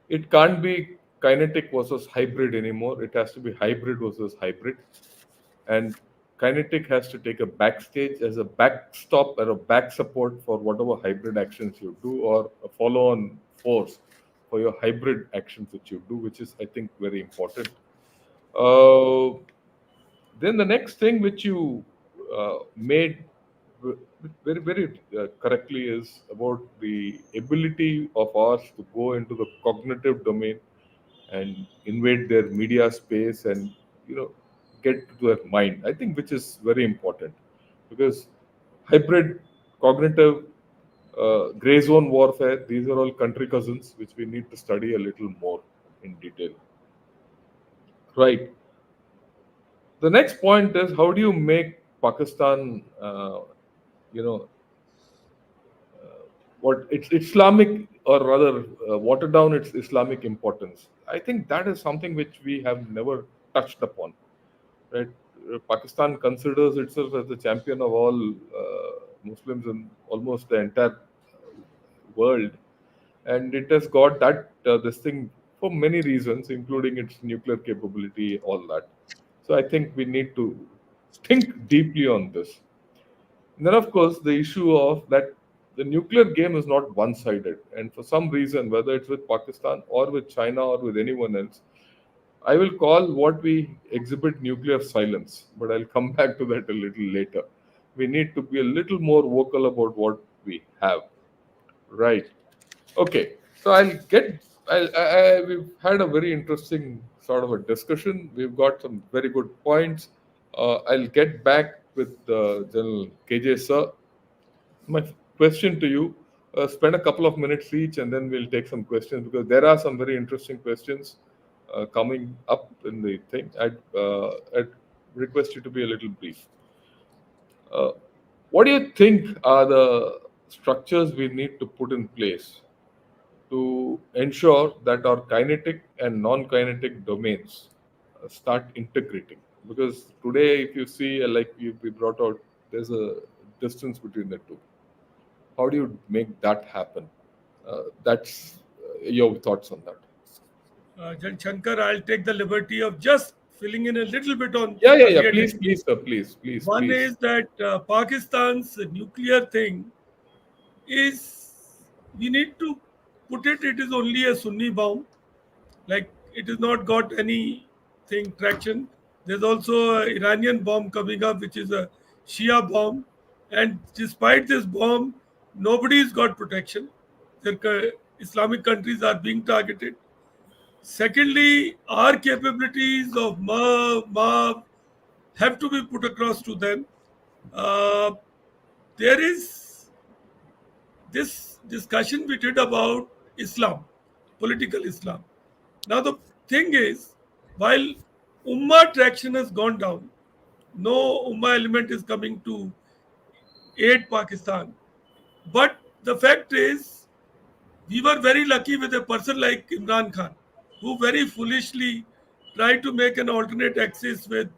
It can't be kinetic versus hybrid anymore. It has to be hybrid versus hybrid. And kinetic has to take a backstage as a backstop or a back support for whatever hybrid actions you do, or a follow on force for your hybrid actions that you do, which is, I think, very important. Uh, then the next thing which you made very, very correctly is about the ability of ours to go into the cognitive domain and invade their media space and, you know, get to their mind. I think which is very important, because hybrid, cognitive, gray zone warfare, these are all country cousins which we need to study a little more in detail. Right. The next point is, how do you make Pakistan, you know, what it's Islamic, or rather water down its Islamic importance. I think that is something which we have never touched upon. Right? Pakistan considers itself as the champion of all Muslims in almost the entire world, and it has got that this thing for many reasons, including its nuclear capability, all that. So I think we need to think deeply on this. And then, of course, the issue of that the nuclear game is not one sided. And for some reason, whether it's with Pakistan or with China or with anyone else, I will call what we exhibit nuclear silence. But I'll come back to that a little later. We need to be a little more vocal about what we have. Right. Okay. So we've had a very interesting sort of a discussion. We've got some very good points. I'll get back with General KJ sir. My question to you, spend a couple of minutes each, and then we'll take some questions, because there are some very interesting questions coming up in the thing. I'd request you to be a little brief. Uh, what do you think are the structures we need to put in place to ensure that our kinetic and non-kinetic domains start integrating? Because today, if you see, like we brought out, there's a distance between the two. How do you make that happen? That's your thoughts on that. Jan Shankar, I'll take the liberty of just filling in a little bit on Yeah, yeah, yeah. earlier Please, discussion. please, sir. Please, please, One please. is that Pakistan's nuclear thing is, we need to put it, it is only a Sunni bomb. Like, it has not got anything traction. There's also an Iranian bomb coming up, which is a Shia bomb. And despite this bomb, nobody's got protection. Islamic countries are being targeted. Secondly, our capabilities of MAV have to be put across to them. Uh, there is this discussion we did about Islam, political Islam. Now, the thing is, while Ummah traction has gone down, no Ummah element is coming to aid Pakistan. But the fact is, we were very lucky with a person like Imran Khan, who very foolishly tried to make an alternate axis with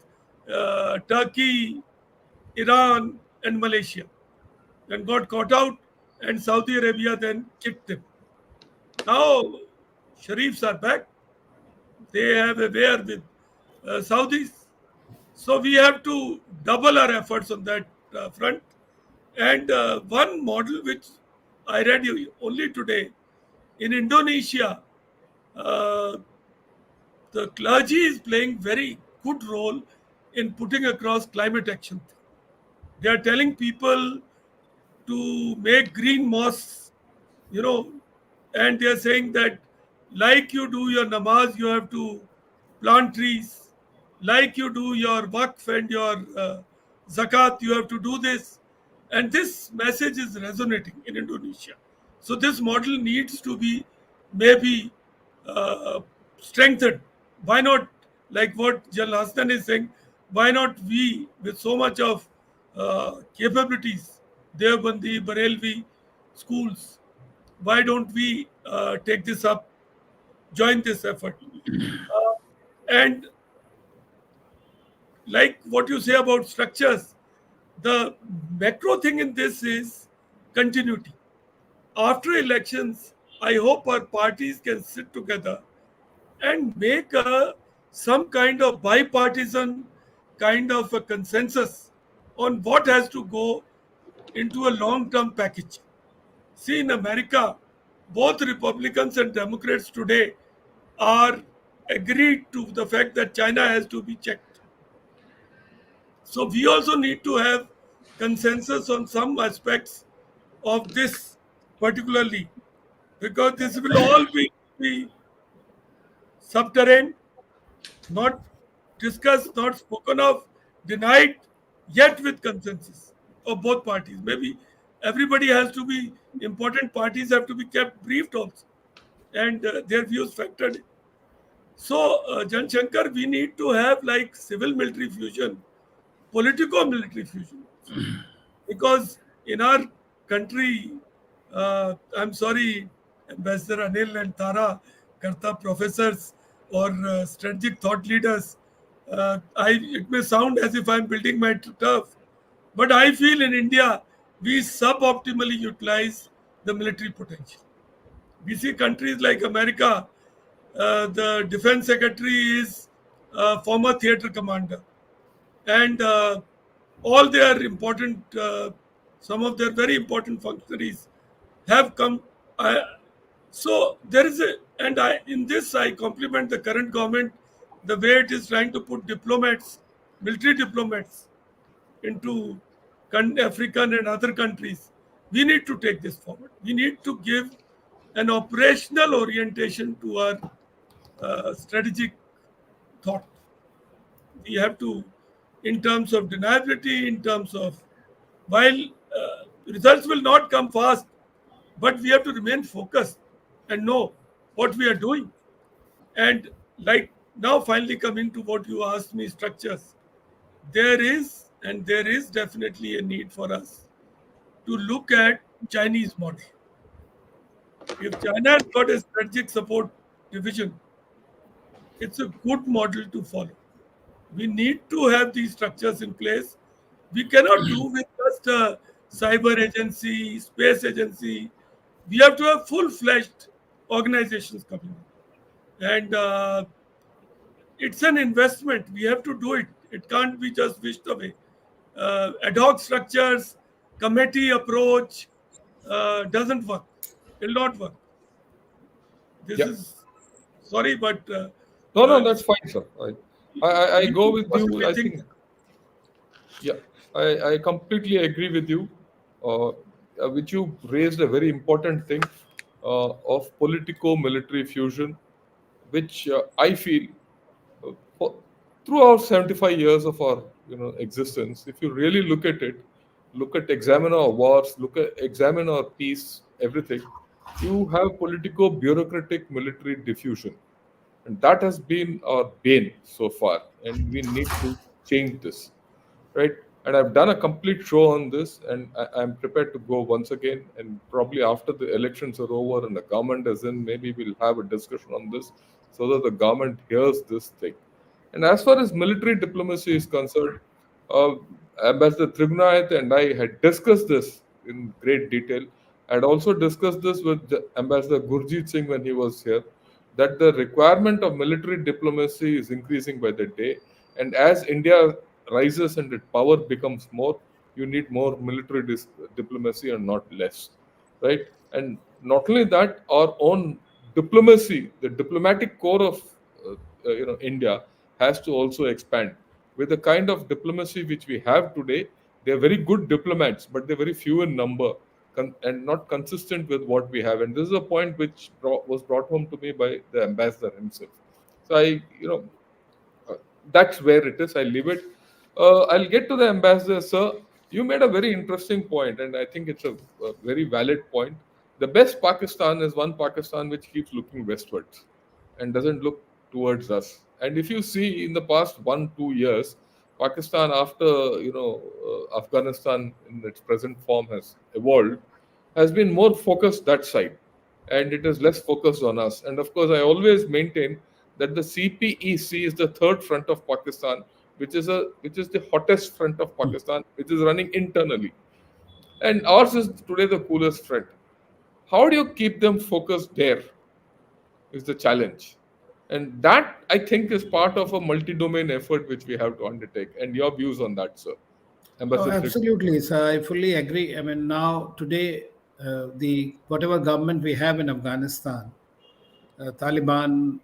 Turkey, Iran, and Malaysia, and got caught out, and Saudi Arabia then kicked him. Now, Sharifs are back. They have a war with Saudis. So we have to double our efforts on that front. And one model which I read only today, in Indonesia, uh, the clergy is playing very good role in putting across climate action. They are telling people to make green mosques, you know, and they are saying that, like you do your namaz, you have to plant trees. Like you do your waqf and your zakat, you have to do this. And this message is resonating in Indonesia. So this model needs to be maybe uh, strengthened. Why not, like what Jal Hassan is saying, why not we, with so much of capabilities, Devbandi, Barelvi schools, why don't we take this up, join this effort? And like what you say about structures, the macro thing in this is continuity. After elections, I hope our parties can sit together and make some kind of bipartisan kind of a consensus on what has to go into a long-term package. See, in America, both Republicans and Democrats today are agreed to the fact that China has to be checked. So we also need to have consensus on some aspects of this particularly, because this will all be subterranean, not discussed, not spoken of, denied, yet with consensus of both parties. Maybe everybody has to be, important parties have to be kept briefed also, and their views factored in. So, Jan Shankar, we need to have like civil military fusion, political military fusion. Because in our country, I'm sorry, Ambassador Anil and Tara Karta professors or strategic thought leaders, it may sound as if I'm building my turf, but I feel in India we suboptimally utilize the military potential. We see countries like America, the defense secretary is a former theater commander, and all their important, some of their very important functionaries have come. Uh, so there is a, and I in this I compliment the current government, the way it is trying to put diplomats, military diplomats, into African and other countries. We need to take this forward. We need to give an operational orientation to our strategic thought. We have to, in terms of deniability, in terms of, while results will not come fast, but we have to remain focused and know what we are doing. And like now, finally coming to what you asked me, structures, there is definitely a need for us to look at Chinese model. If China has got a strategic support division, it's a good model to follow. We need to have these structures in place. We cannot do with just a cyber agency, space agency. We have to have full-fledged organizations coming in. And it's an investment. We have to do it. It can't be just wished away. Ad hoc structures, committee approach doesn't work. Will not work. This Yeah. is sorry, but No, no, it's that's fine, sir. I we go should with you. possibly I think. think, yeah, I completely agree with you. Which you raised a very important thing of politico-military fusion, which I feel for, throughout 75 years of our existence, if you really look at it, examine our wars, examine our peace, everything, you have politico-bureaucratic military diffusion, and that has been our bane so far, and we need to change this, right? And I've done a complete show on this, and I'm prepared to go once again. And probably after the elections are over and the government is in, maybe we'll have a discussion on this so that the government hears this thing. And as far as military diplomacy is concerned, uh, Ambassador Tribunayat and I had discussed this in great detail. I'd also discussed this with Ambassador Gurjeet Singh when he was here, that the requirement of military diplomacy is increasing by the day. And as India rises and its power becomes more, you need more military diplomacy and not less, right? And not only that, our own diplomacy, the diplomatic core of India, has to also expand. With the kind of diplomacy which we have today, they are very good diplomats, but they're very few in number and not consistent with what we have. And this is a point which was brought home to me by the ambassador himself. So that's where it is. I leave it. I'll get to the ambassador, sir. You made a very interesting point, and I think it's a very valid point. The best Pakistan is one Pakistan which keeps looking westwards and doesn't look towards us. And if you see in the past 1-2 years, Pakistan, after Afghanistan in its present form has evolved, has been more focused that side, and it is less focused on us. And of course, I always maintain that the CPEC is the third front of Pakistan, which is the hottest front of Pakistan, which is running internally, and ours is today the coolest front. How do you keep them focused there? Is the challenge. And that, I think, is part of a multi-domain effort which we have to undertake. And your views on that, sir, Oh, Ambassador? absolutely. So I fully agree. I mean, now today, the whatever government we have in Afghanistan, Taliban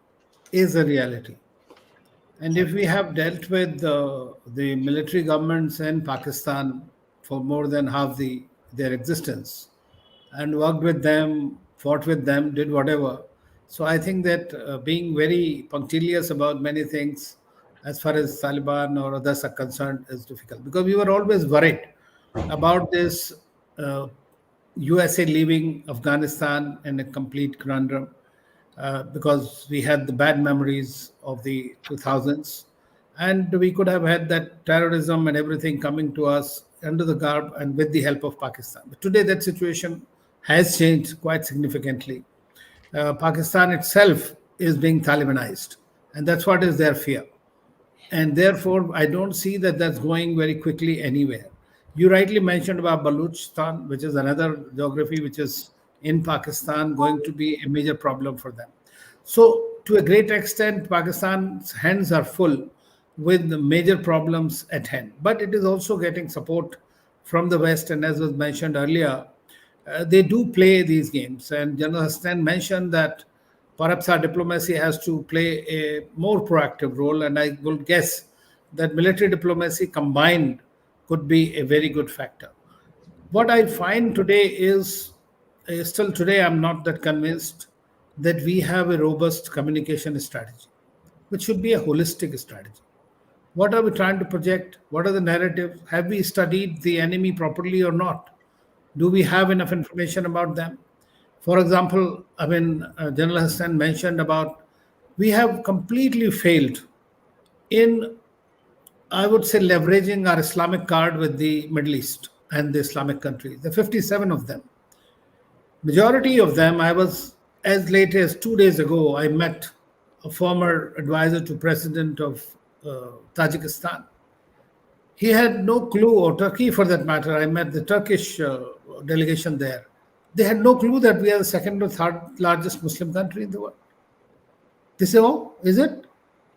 is a reality. And if we have dealt with the military governments in Pakistan for more than half their existence, and worked with them, fought with them, did whatever. So I think that being very punctilious about many things as far as Taliban or others are concerned is difficult, because we were always worried about this uh, USA leaving Afghanistan in a complete conundrum, because we had the bad memories of the 2000s, and we could have had that terrorism and everything coming to us under the garb and with the help of Pakistan. But today, that situation has changed quite significantly. Pakistan itself is being Talibanized, and that's what is their fear. And therefore I don't see that that's going very quickly anywhere. You rightly mentioned about Baluchistan, which is another geography which is in Pakistan going to be a major problem for them. So to a great extent, Pakistan's hands are full with the major problems at hand, but it is also getting support from the West. And as was mentioned earlier, they do play these games. And General Hassan mentioned that perhaps our diplomacy has to play a more proactive role. And I will guess that military diplomacy combined could be a very good factor. What I find today is, still today, I'm not that convinced that we have a robust communication strategy, which should be a holistic strategy. What are we trying to project? What are the narratives? Have we studied the enemy properly or not? Do we have enough information about them? For example, I mean, General Hassan mentioned about we have completely failed in, I would say, leveraging our Islamic card with the Middle East and the Islamic countries. The 57 of them. Majority of them, I was, as late as 2 days ago, I met a former advisor to President of Tajikistan. He had no clue, or Turkey for that matter. I met the Turkish delegation there. They had no clue that we are the second or third largest Muslim country in the world. They say, oh, is it?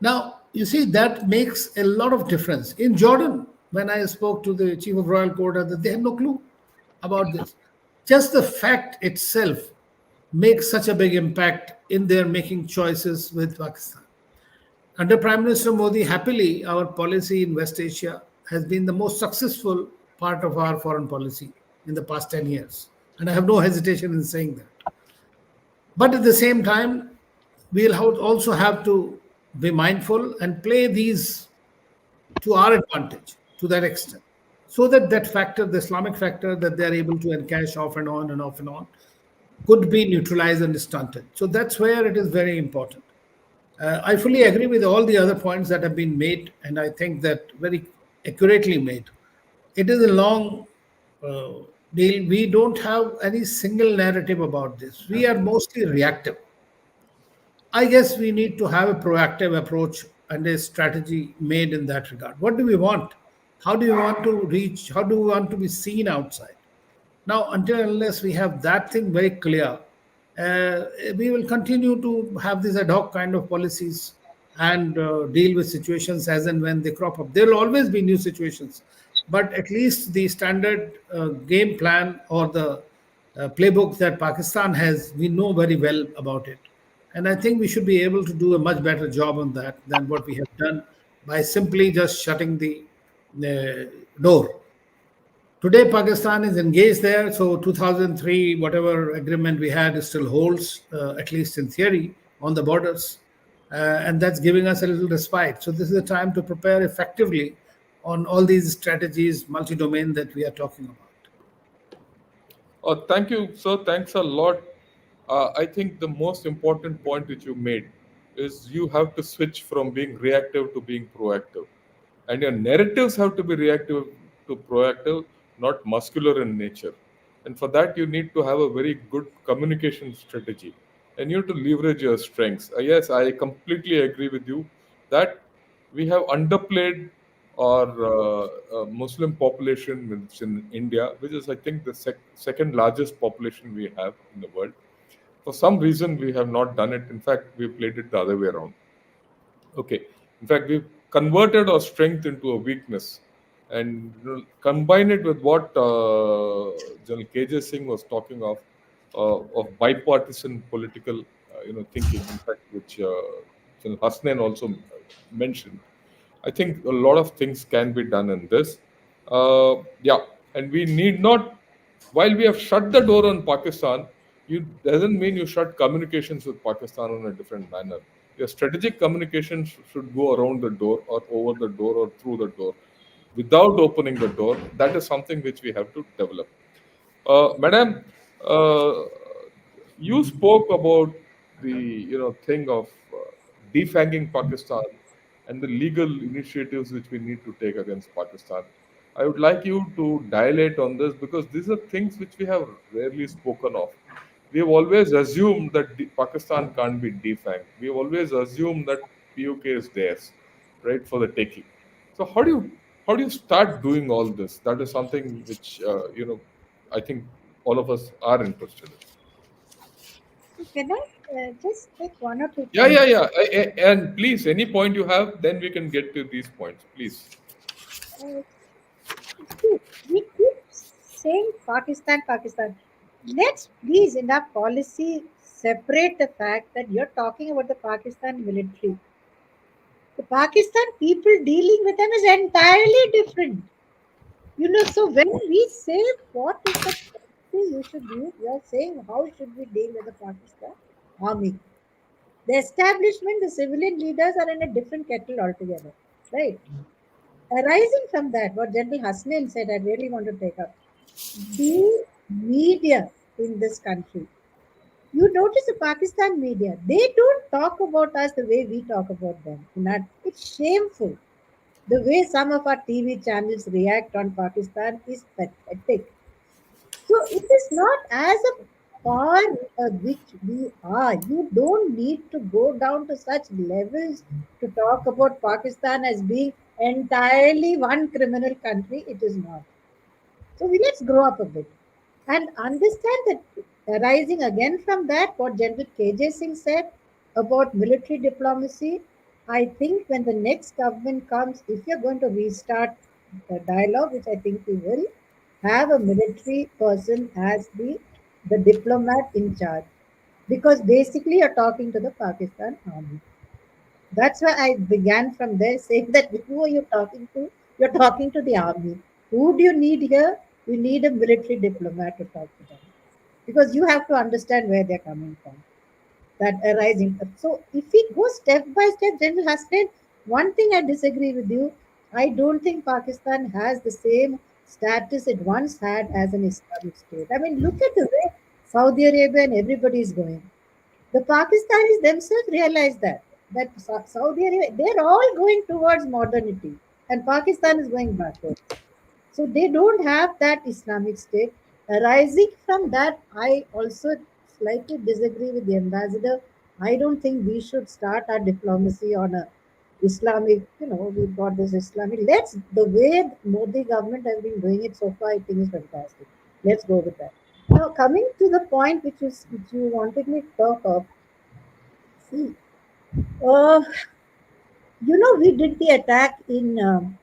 Now, you see, that makes a lot of difference. In Jordan, when I spoke to the chief of royal court, they had no clue about this. Just the fact itself makes such a big impact in their making choices with Pakistan. Under Prime Minister Modi, happily, our policy in West Asia has been the most successful part of our foreign policy in the past 10 years. And I have no hesitation in saying that. But at the same time, we'll also have to be mindful and play these to our advantage to that extent. So that that factor, the Islamic factor that they're able to encash off and on and off and on, could be neutralized and stunted. So that's where it is very important. I fully agree with all the other points that have been made, and I think that very accurately made. It is a long uh, deal. We don't have any single narrative about this. We are mostly reactive. I guess we need to have a proactive approach and a strategy made in that regard. What do we want? How do we want to reach? How do we want to be seen outside? Now, until unless we have that thing very clear, uh, we will continue to have these ad hoc kind of policies and deal with situations as and when they crop up. There will always be new situations, but at least the standard game plan or the playbook that Pakistan has, we know very well about it. And I think we should be able to do a much better job on that than what we have done by simply just shutting the door. Today, Pakistan is engaged there. So 2003, whatever agreement we had, still holds, at least in theory, on the borders. And that's giving us a little respite. So this is a time to prepare effectively on all these strategies, multi-domain that we are talking about. Thank you, sir. Thanks a lot. I think the most important point which you made is you have to switch from being reactive to being proactive. And your narratives have to be reactive to proactive, not muscular in nature. And for that, you need to have a very good communication strategy. And you have to leverage your strengths. Yes, I completely agree with you that we have underplayed our Muslim population which in India, which is, I think, the second largest population we have in the world. For some reason, we have not done it. In fact, we played it the other way around. Okay. In fact, we've converted our strength into a weakness, and combine it with what General KJ Singh was talking of bipartisan political, thinking. In fact, which General Hasnain also mentioned. I think a lot of things can be done in this. Yeah, and we need not. While we have shut the door on Pakistan, you doesn't mean you shut communications with Pakistan in a different manner. Your strategic communications should go around the door, or over the door, or through the door, without opening the door. That is something which we have to develop. Madam, uh, you spoke about the thing of defanging Pakistan and the legal initiatives which we need to take against Pakistan. I would like you to dilate on this, because these are things which we have rarely spoken of. We have always assumed that Pakistan can't be defanged. We have always assumed that PUK is theirs, right, for the taking. So how do you start doing all this? That is something which I think all of us are interested in. So can I just take one or two Yeah, points? yeah, yeah. And please, any point you have, then we can get to these points. Please. Uh, See, we keep saying Pakistan, Pakistan. Let's please, in our policy, separate the fact that you're talking about the Pakistan military. The Pakistan people dealing with them is entirely different. So when we say what is the policy you should use, we are saying how should we deal with the Pakistan army. The establishment, the civilian leaders are in a different kettle altogether, right? Arising from that, what General Hasnain said, I really want to take up. The media in this country. You notice the Pakistan media, they don't talk about us the way we talk about them. It's shameful. The way some of our TV channels react on Pakistan is pathetic. So it is not as a far which we are. You don't need to go down to such levels to talk about Pakistan as being entirely one criminal country. It is not. So let's grow up a bit and understand that arising again from that, what General KJ Singh said about military diplomacy, I think when the next government comes, if you're going to restart the dialogue, which I think we will, have a military person as the diplomat in charge. Because basically you're talking to the Pakistan army. That's why I began from there saying that who are you talking to? You're talking to the army. Who do you need here? You need a military diplomat to talk to them. Because you have to understand where they're coming from. That arising. So if we go step by step, General Hassan, one thing I disagree with you. I don't think Pakistan has the same status it once had as an Islamic state. I mean, look at the way Saudi Arabia and everybody is going. The Pakistanis themselves realize that Saudi Arabia, they're all going towards modernity, and Pakistan is going backwards. So they don't have that Islamic state. Arising from that, I also slightly disagree with the ambassador. I don't think we should start our diplomacy on a Islamic, we've got this Islamic. The way Modi government has been doing it so far, I think is fantastic. Let's go with that. Now, coming to the point which you wanted me to talk of, see, uh, we did the attack in.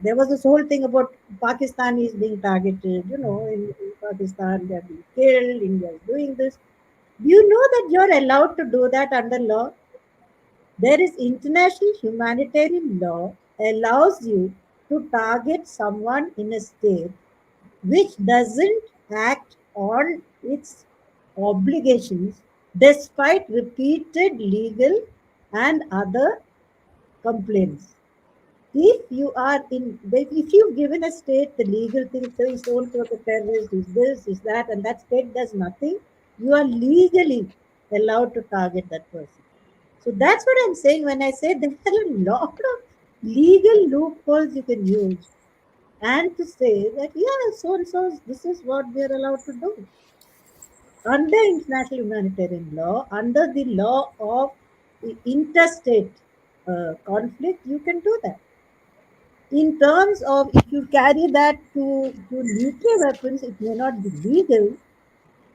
There was this whole thing about Pakistan is being targeted. In Pakistan they are being killed. India is doing this. Do you know that you're allowed to do that under law? There is international humanitarian law allows you to target someone in a state which doesn't act on its obligations despite repeated legal and other complaints. If you've given a state the legal thing, so is so and so the terrorist, is this, is that, and that state does nothing, you are legally allowed to target that person. So that's what I'm saying when I say there are a lot of legal loopholes you can use, and to say that so and so, this is what we are allowed to do under international humanitarian law, under the law of the interstate conflict, you can do that. In terms of if you carry that to nuclear weapons, it may not be legal,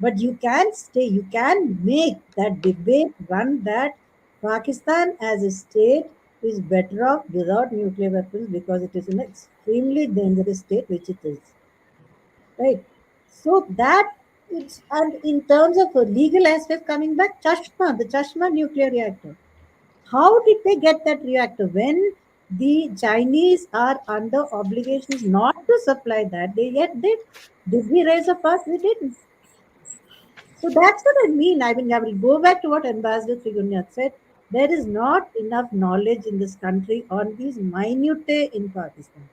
But you can stay, you can make that debate run that Pakistan as a state is better off without nuclear weapons because it is an extremely dangerous state, which it is. Right? So that it's, and in terms of a legal aspect, coming back, Chashma, the Chashma nuclear reactor. How did they get that reactor when the Chinese are under obligations not to supply that? They yet did. Did we raise a fuss? We didn't. So that's what I mean. I mean, I will go back to what Ambassador Trigunyat said. There is not enough knowledge in this country on these minutiae in Pakistan.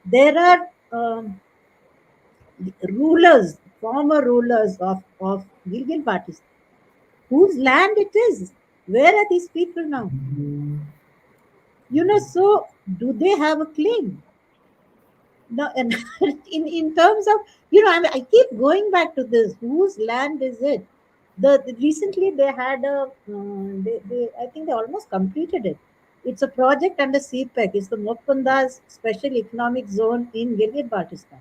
There are rulers, former rulers of Gilgit Pakistan, whose land it is. Where are these people now? So do they have a claim? No, and in terms of, I keep going back to this. Whose land is it? Recently they had I think they almost completed it. It's a project under CPEC. It's the Mokpandas Special Economic Zone in Gilgit Baltistan.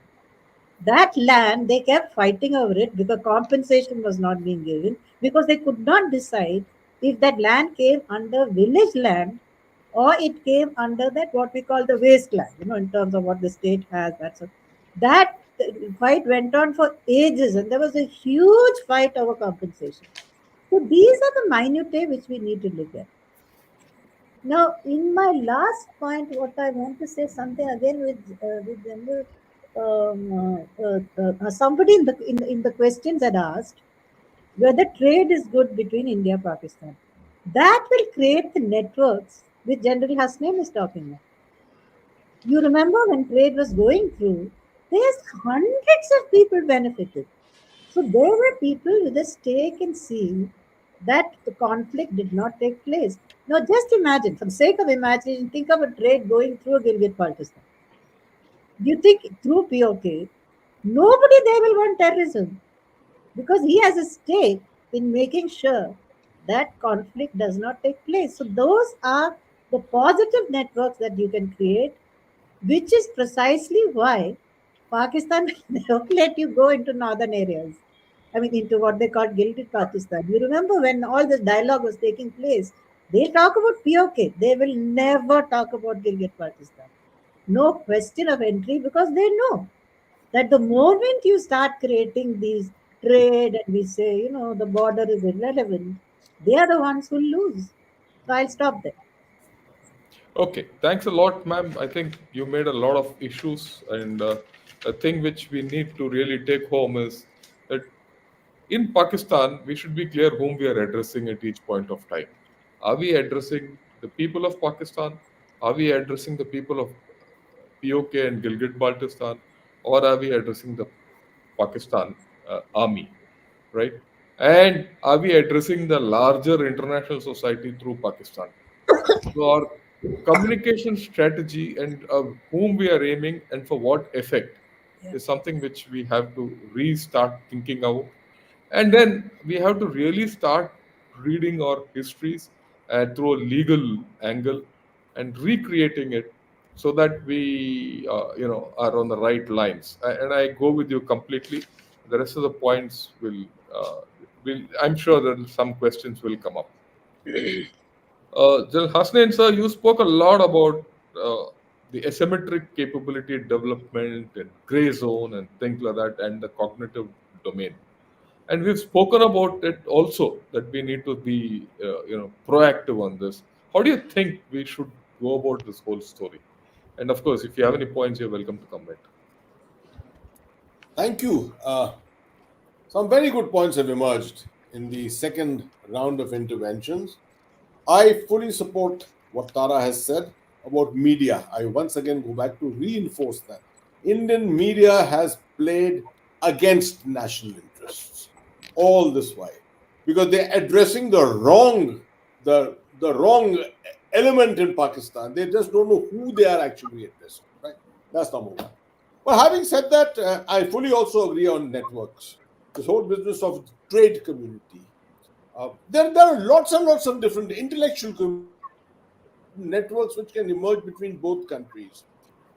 That land, they kept fighting over it because compensation was not being given because they could not decide if that land came under village land or it came under that what we call the wasteland, in terms of what the state has. That fight went on for ages and there was a huge fight over compensation. So these are the minutiae which we need to look at. Now, in my last point, what I want to say something again with them, somebody in the questions had asked whether trade is good between India and Pakistan. That will create the networks which General Hasnain is talking about. You remember when trade was going through, there's hundreds of people benefited. So there were people with a stake in seeing that the conflict did not take place. Now just imagine, for the sake of imagination, think of a trade going through Gilgit Baltistan. Do you think through POK, nobody there will want terrorism because he has a stake in making sure that conflict does not take place. So those are the positive networks that you can create, which is precisely why Pakistan will never let you go into northern areas. I mean, into what they call Gilgit Pakistan. You remember when all this dialogue was taking place, they talk about POK. They will never talk about Gilgit Pakistan. No question of entry because they know that the moment you start creating these trade and we say, the border is irrelevant, they are the ones who lose. So I'll stop there. Okay, thanks a lot, ma'am. I think you made a lot of issues, and a thing which we need to really take home is that in Pakistan, we should be clear whom we are addressing at each point of time. Are we addressing the people of Pakistan? Are we addressing the people of POK and Gilgit Baltistan? Or are we addressing the Pakistan army, right? And are we addressing the larger international society through Pakistan? So our communication strategy and whom we are aiming and for what effect Yeah. is something which we have to restart thinking about. And then we have to really start reading our histories through a legal angle and recreating it so that we are on the right lines. And I go with you completely. The rest of the points will I'm sure that some questions will come up. General Hasnain, sir, you spoke a lot about the asymmetric capability development and gray zone and things like that, and the cognitive domain. And we've spoken about it also that we need to be, proactive on this. How do you think we should go about this whole story? And of course, if you have any points, you're welcome to comment. Thank you. Some very good points have emerged in the second round of interventions. I fully support what Tara has said about media. I once again go back to reinforce that. Indian media has played against national interests all this while because they're addressing the wrong element in Pakistan. They just don't know who they are actually addressing. Right? That's number one. But having said that, I fully also agree on networks. This whole business of trade community. There are lots and lots of different intellectual networks which can emerge between both countries.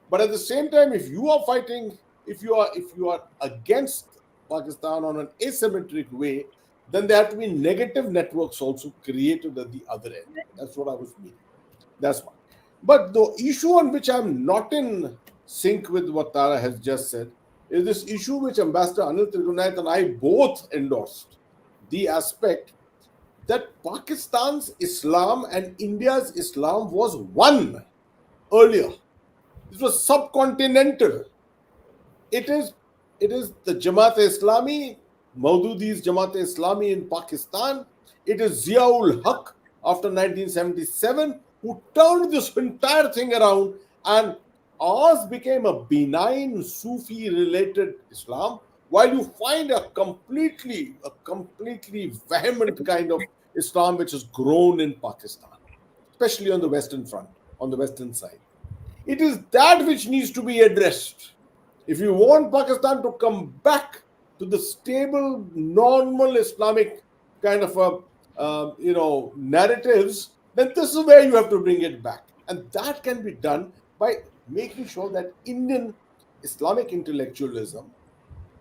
But at the same time, if you are fighting, if you are against Pakistan on an asymmetric way, then there have to be negative networks also created at the other end. That's what I was meaning. That's one. But the issue on which I'm not in sync with what Tara has just said is this issue which Ambassador Anil Trigunayat and I both endorsed, the aspect that Pakistan's Islam and India's Islam was one earlier. This was subcontinental. It is the Jamaat-e-Islami, Maududi's Jamaat-e-Islami in Pakistan. It is Ziaul Haq after 1977 who turned this entire thing around, and ours became a benign Sufi-related Islam, while you find a completely vehement kind of Islam which has grown in Pakistan, especially on the Western front, on the Western side. It is that which needs to be addressed. If you want Pakistan to come back to the stable, normal Islamic kind of narratives, then this is where you have to bring it back. And that can be done by making sure that Indian Islamic intellectualism,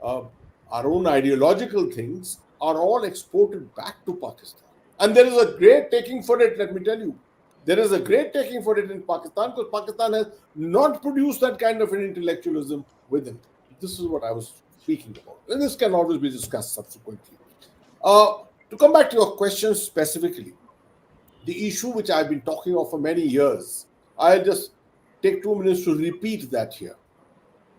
our own ideological things, are all exported back to Pakistan. And there is a great taking for it, let me tell you. There is a great taking for it in Pakistan because Pakistan has not produced that kind of an intellectualism within. This is what I was speaking about. And this can always be discussed subsequently. To come back to your question specifically, the issue which I've been talking of for many years, I'll just take 2 minutes to repeat that here.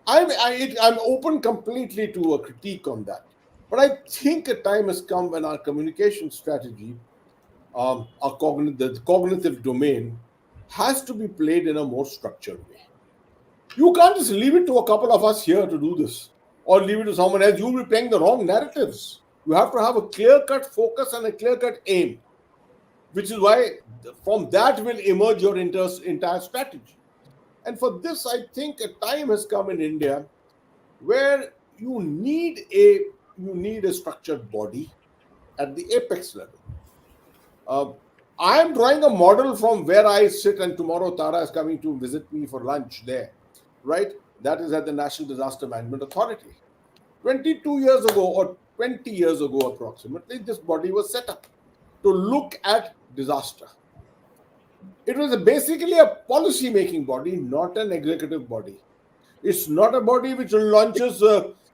I'm open completely to a critique on that. But I think a time has come when our communication strategy, the cognitive domain, has to be played in a more structured way. You can't just leave it to a couple of us here to do this, or leave it to someone else. You'll be playing the wrong narratives. You have to have a clear-cut focus and a clear-cut aim, which is why from that will emerge your entire strategy. And for this, I think a time has come in India where you need a structured body at the apex level. I am drawing a model from where I sit, and tomorrow Tara is coming to visit me for lunch there, right? That is at the National Disaster Management Authority. 22 years ago, or 20 years ago approximately, this body was set up to look at disaster. It was basically a policy-making body, not an executive body. It's not a body which launches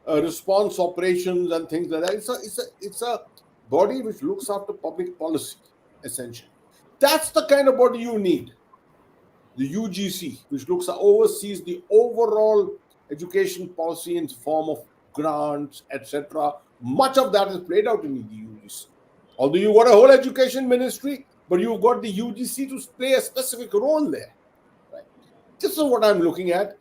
response operations and things like that. It's a body which looks after public policy, essentially. That's the kind of body you need. The UGC, which oversees the overall education policy in the form of grants, etc. Much of that is played out in the UGC. Although you've got a whole education ministry, but you've got the UGC to play a specific role there. Right? This is what I'm looking at.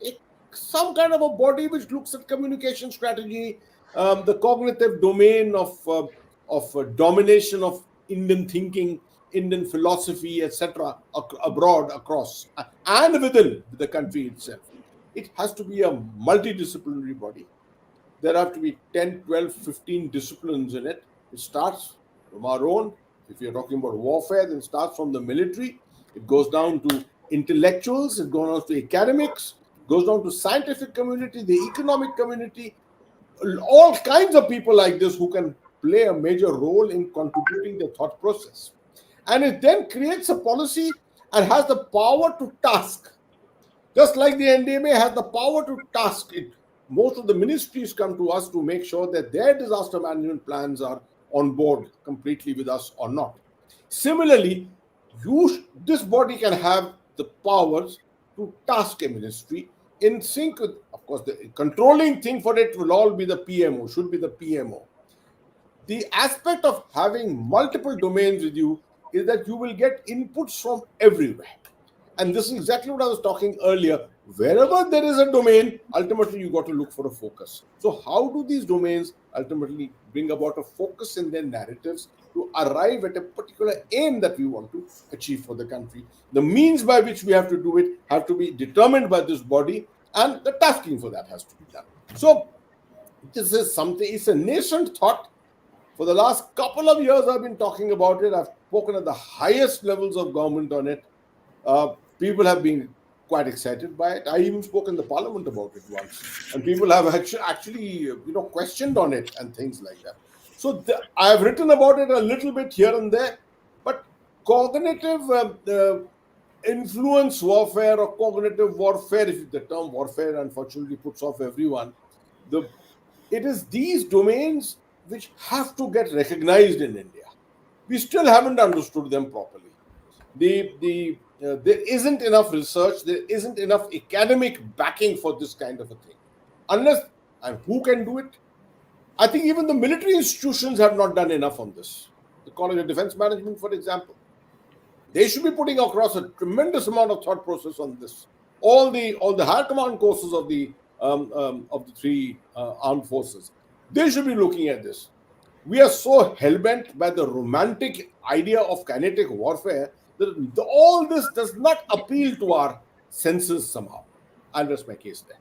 Some kind of a body which looks at communication strategy, the cognitive domain of domination of Indian thinking, Indian philosophy, etc., abroad, across, and within the country itself. It has to be a multidisciplinary body. There have to be 10, 12, 15 disciplines in it. It starts from our own. If you're talking about warfare, then it starts from the military. It goes down to intellectuals. It goes down to academics. It goes down to scientific community, the economic community, all kinds of people like this who can play a major role in contributing the thought process. And it then creates a policy and has the power to task. Just like the NDMA has the power to task it. Most of the ministries come to us to make sure that their disaster management plans are on board completely with us or not. Similarly, this body can have the powers to task a ministry in sync with, of course, the controlling thing for it will all be the PMO, should be the PMO. The aspect of having multiple domains with you is that you will get inputs from everywhere. And this is exactly what I was talking earlier. Wherever there is a domain, ultimately you got to look for a focus. So how do these domains ultimately bring about a focus in their narratives to arrive at a particular aim that we want to achieve for the country? The means by which we have to do it have to be determined by this body, and the tasking for that has to be done. So this is something, it's a nascent thought. For the last couple of years, I've been talking about it. I've spoken at the highest levels of government on it. People have been quite excited by it. I even spoke in the parliament about it once, and people have actually questioned on it and things like that. So I have written about it a little bit here and there, but cognitive influence warfare or cognitive warfare, if the term warfare unfortunately puts off everyone, the it is these domains which have to get recognized in India. We still haven't understood them properly. There isn't enough research, there isn't enough academic backing for this kind of a thing. Unless, and who can do it? I think even the military institutions have not done enough on this. The College of Defense Management, for example, they should be putting across a tremendous amount of thought process on this. All the higher command courses of the three armed forces, they should be looking at this. We are so hell-bent by the romantic idea of kinetic warfare that all this does not appeal to our senses somehow. I'll rest my case there.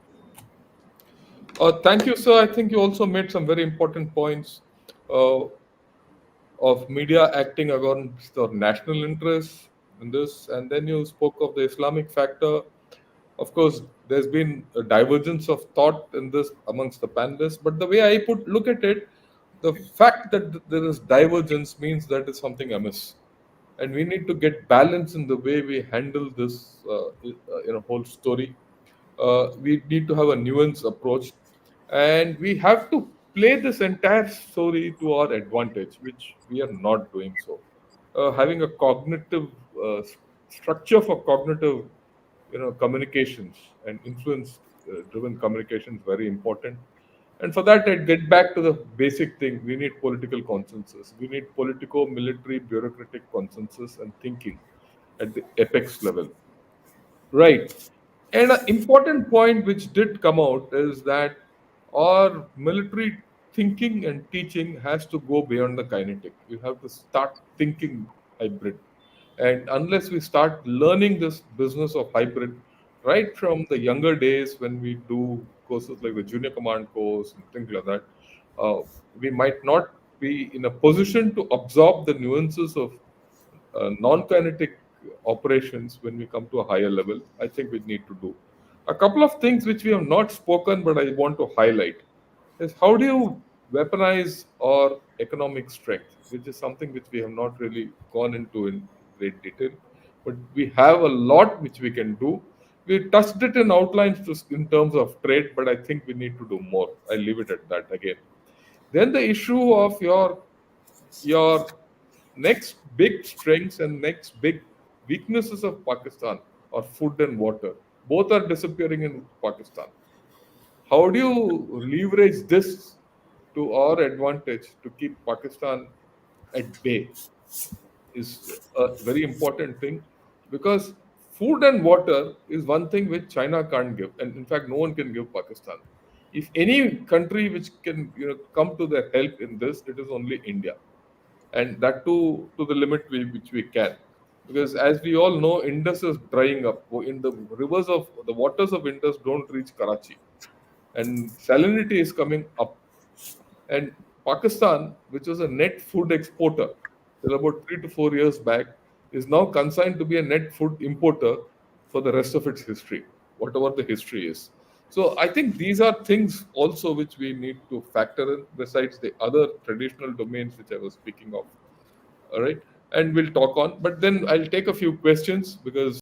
Thank you, sir. I think you also made some very important points uh, of media acting against the national interests in this, and then you spoke of the Islamic factor. Of course, there's been a divergence of thought in this amongst the panelists, but the way I look at it, the fact that there is divergence means that is something amiss, and we need to get balance in the way we handle this whole story. We need to have a nuanced approach, and we have to play this entire story to our advantage, which we are not doing so. Having a cognitive structure for cognitive, communications and influence driven communication is very important. And for that, I get back to the basic thing. We need political consensus. We need politico military bureaucratic consensus and thinking at the apex level. Right. And an important point which did come out is that our military thinking and teaching has to go beyond the kinetic. You have to start thinking hybrid. And unless we start learning this business of hybrid right from the younger days when we do courses like the junior command course and things like that, uh, we might not be in a position to absorb the nuances of non-kinetic operations when we come to a higher level. I think we need to do a couple of things which we have not spoken, but I want to highlight is how do you weaponize our economic strength, which is something which we have not really gone into in great detail, but we have a lot which we can do. We touched it in outlines in terms of trade, but I think we need to do more. I leave it at that again. Then the issue of your next big strengths and next big weaknesses of Pakistan are food and water. Both are disappearing in Pakistan. How do you leverage this to our advantage to keep Pakistan at bay? Is a very important thing, because food and water is one thing which China can't give, and in fact, no one can give Pakistan. If any country which can come to their help in this, it is only India, and that too to the limit which we can, because as we all know, Indus is drying up. In the rivers of the waters of Indus don't reach Karachi, and salinity is coming up. And Pakistan, which was a net food exporter till about 3 to 4 years back, is now consigned to be a net food importer for the rest of its history, whatever the history is. So I think these are things also which we need to factor in besides the other traditional domains which I was speaking of. All right. And we'll talk on. But then I'll take a few questions because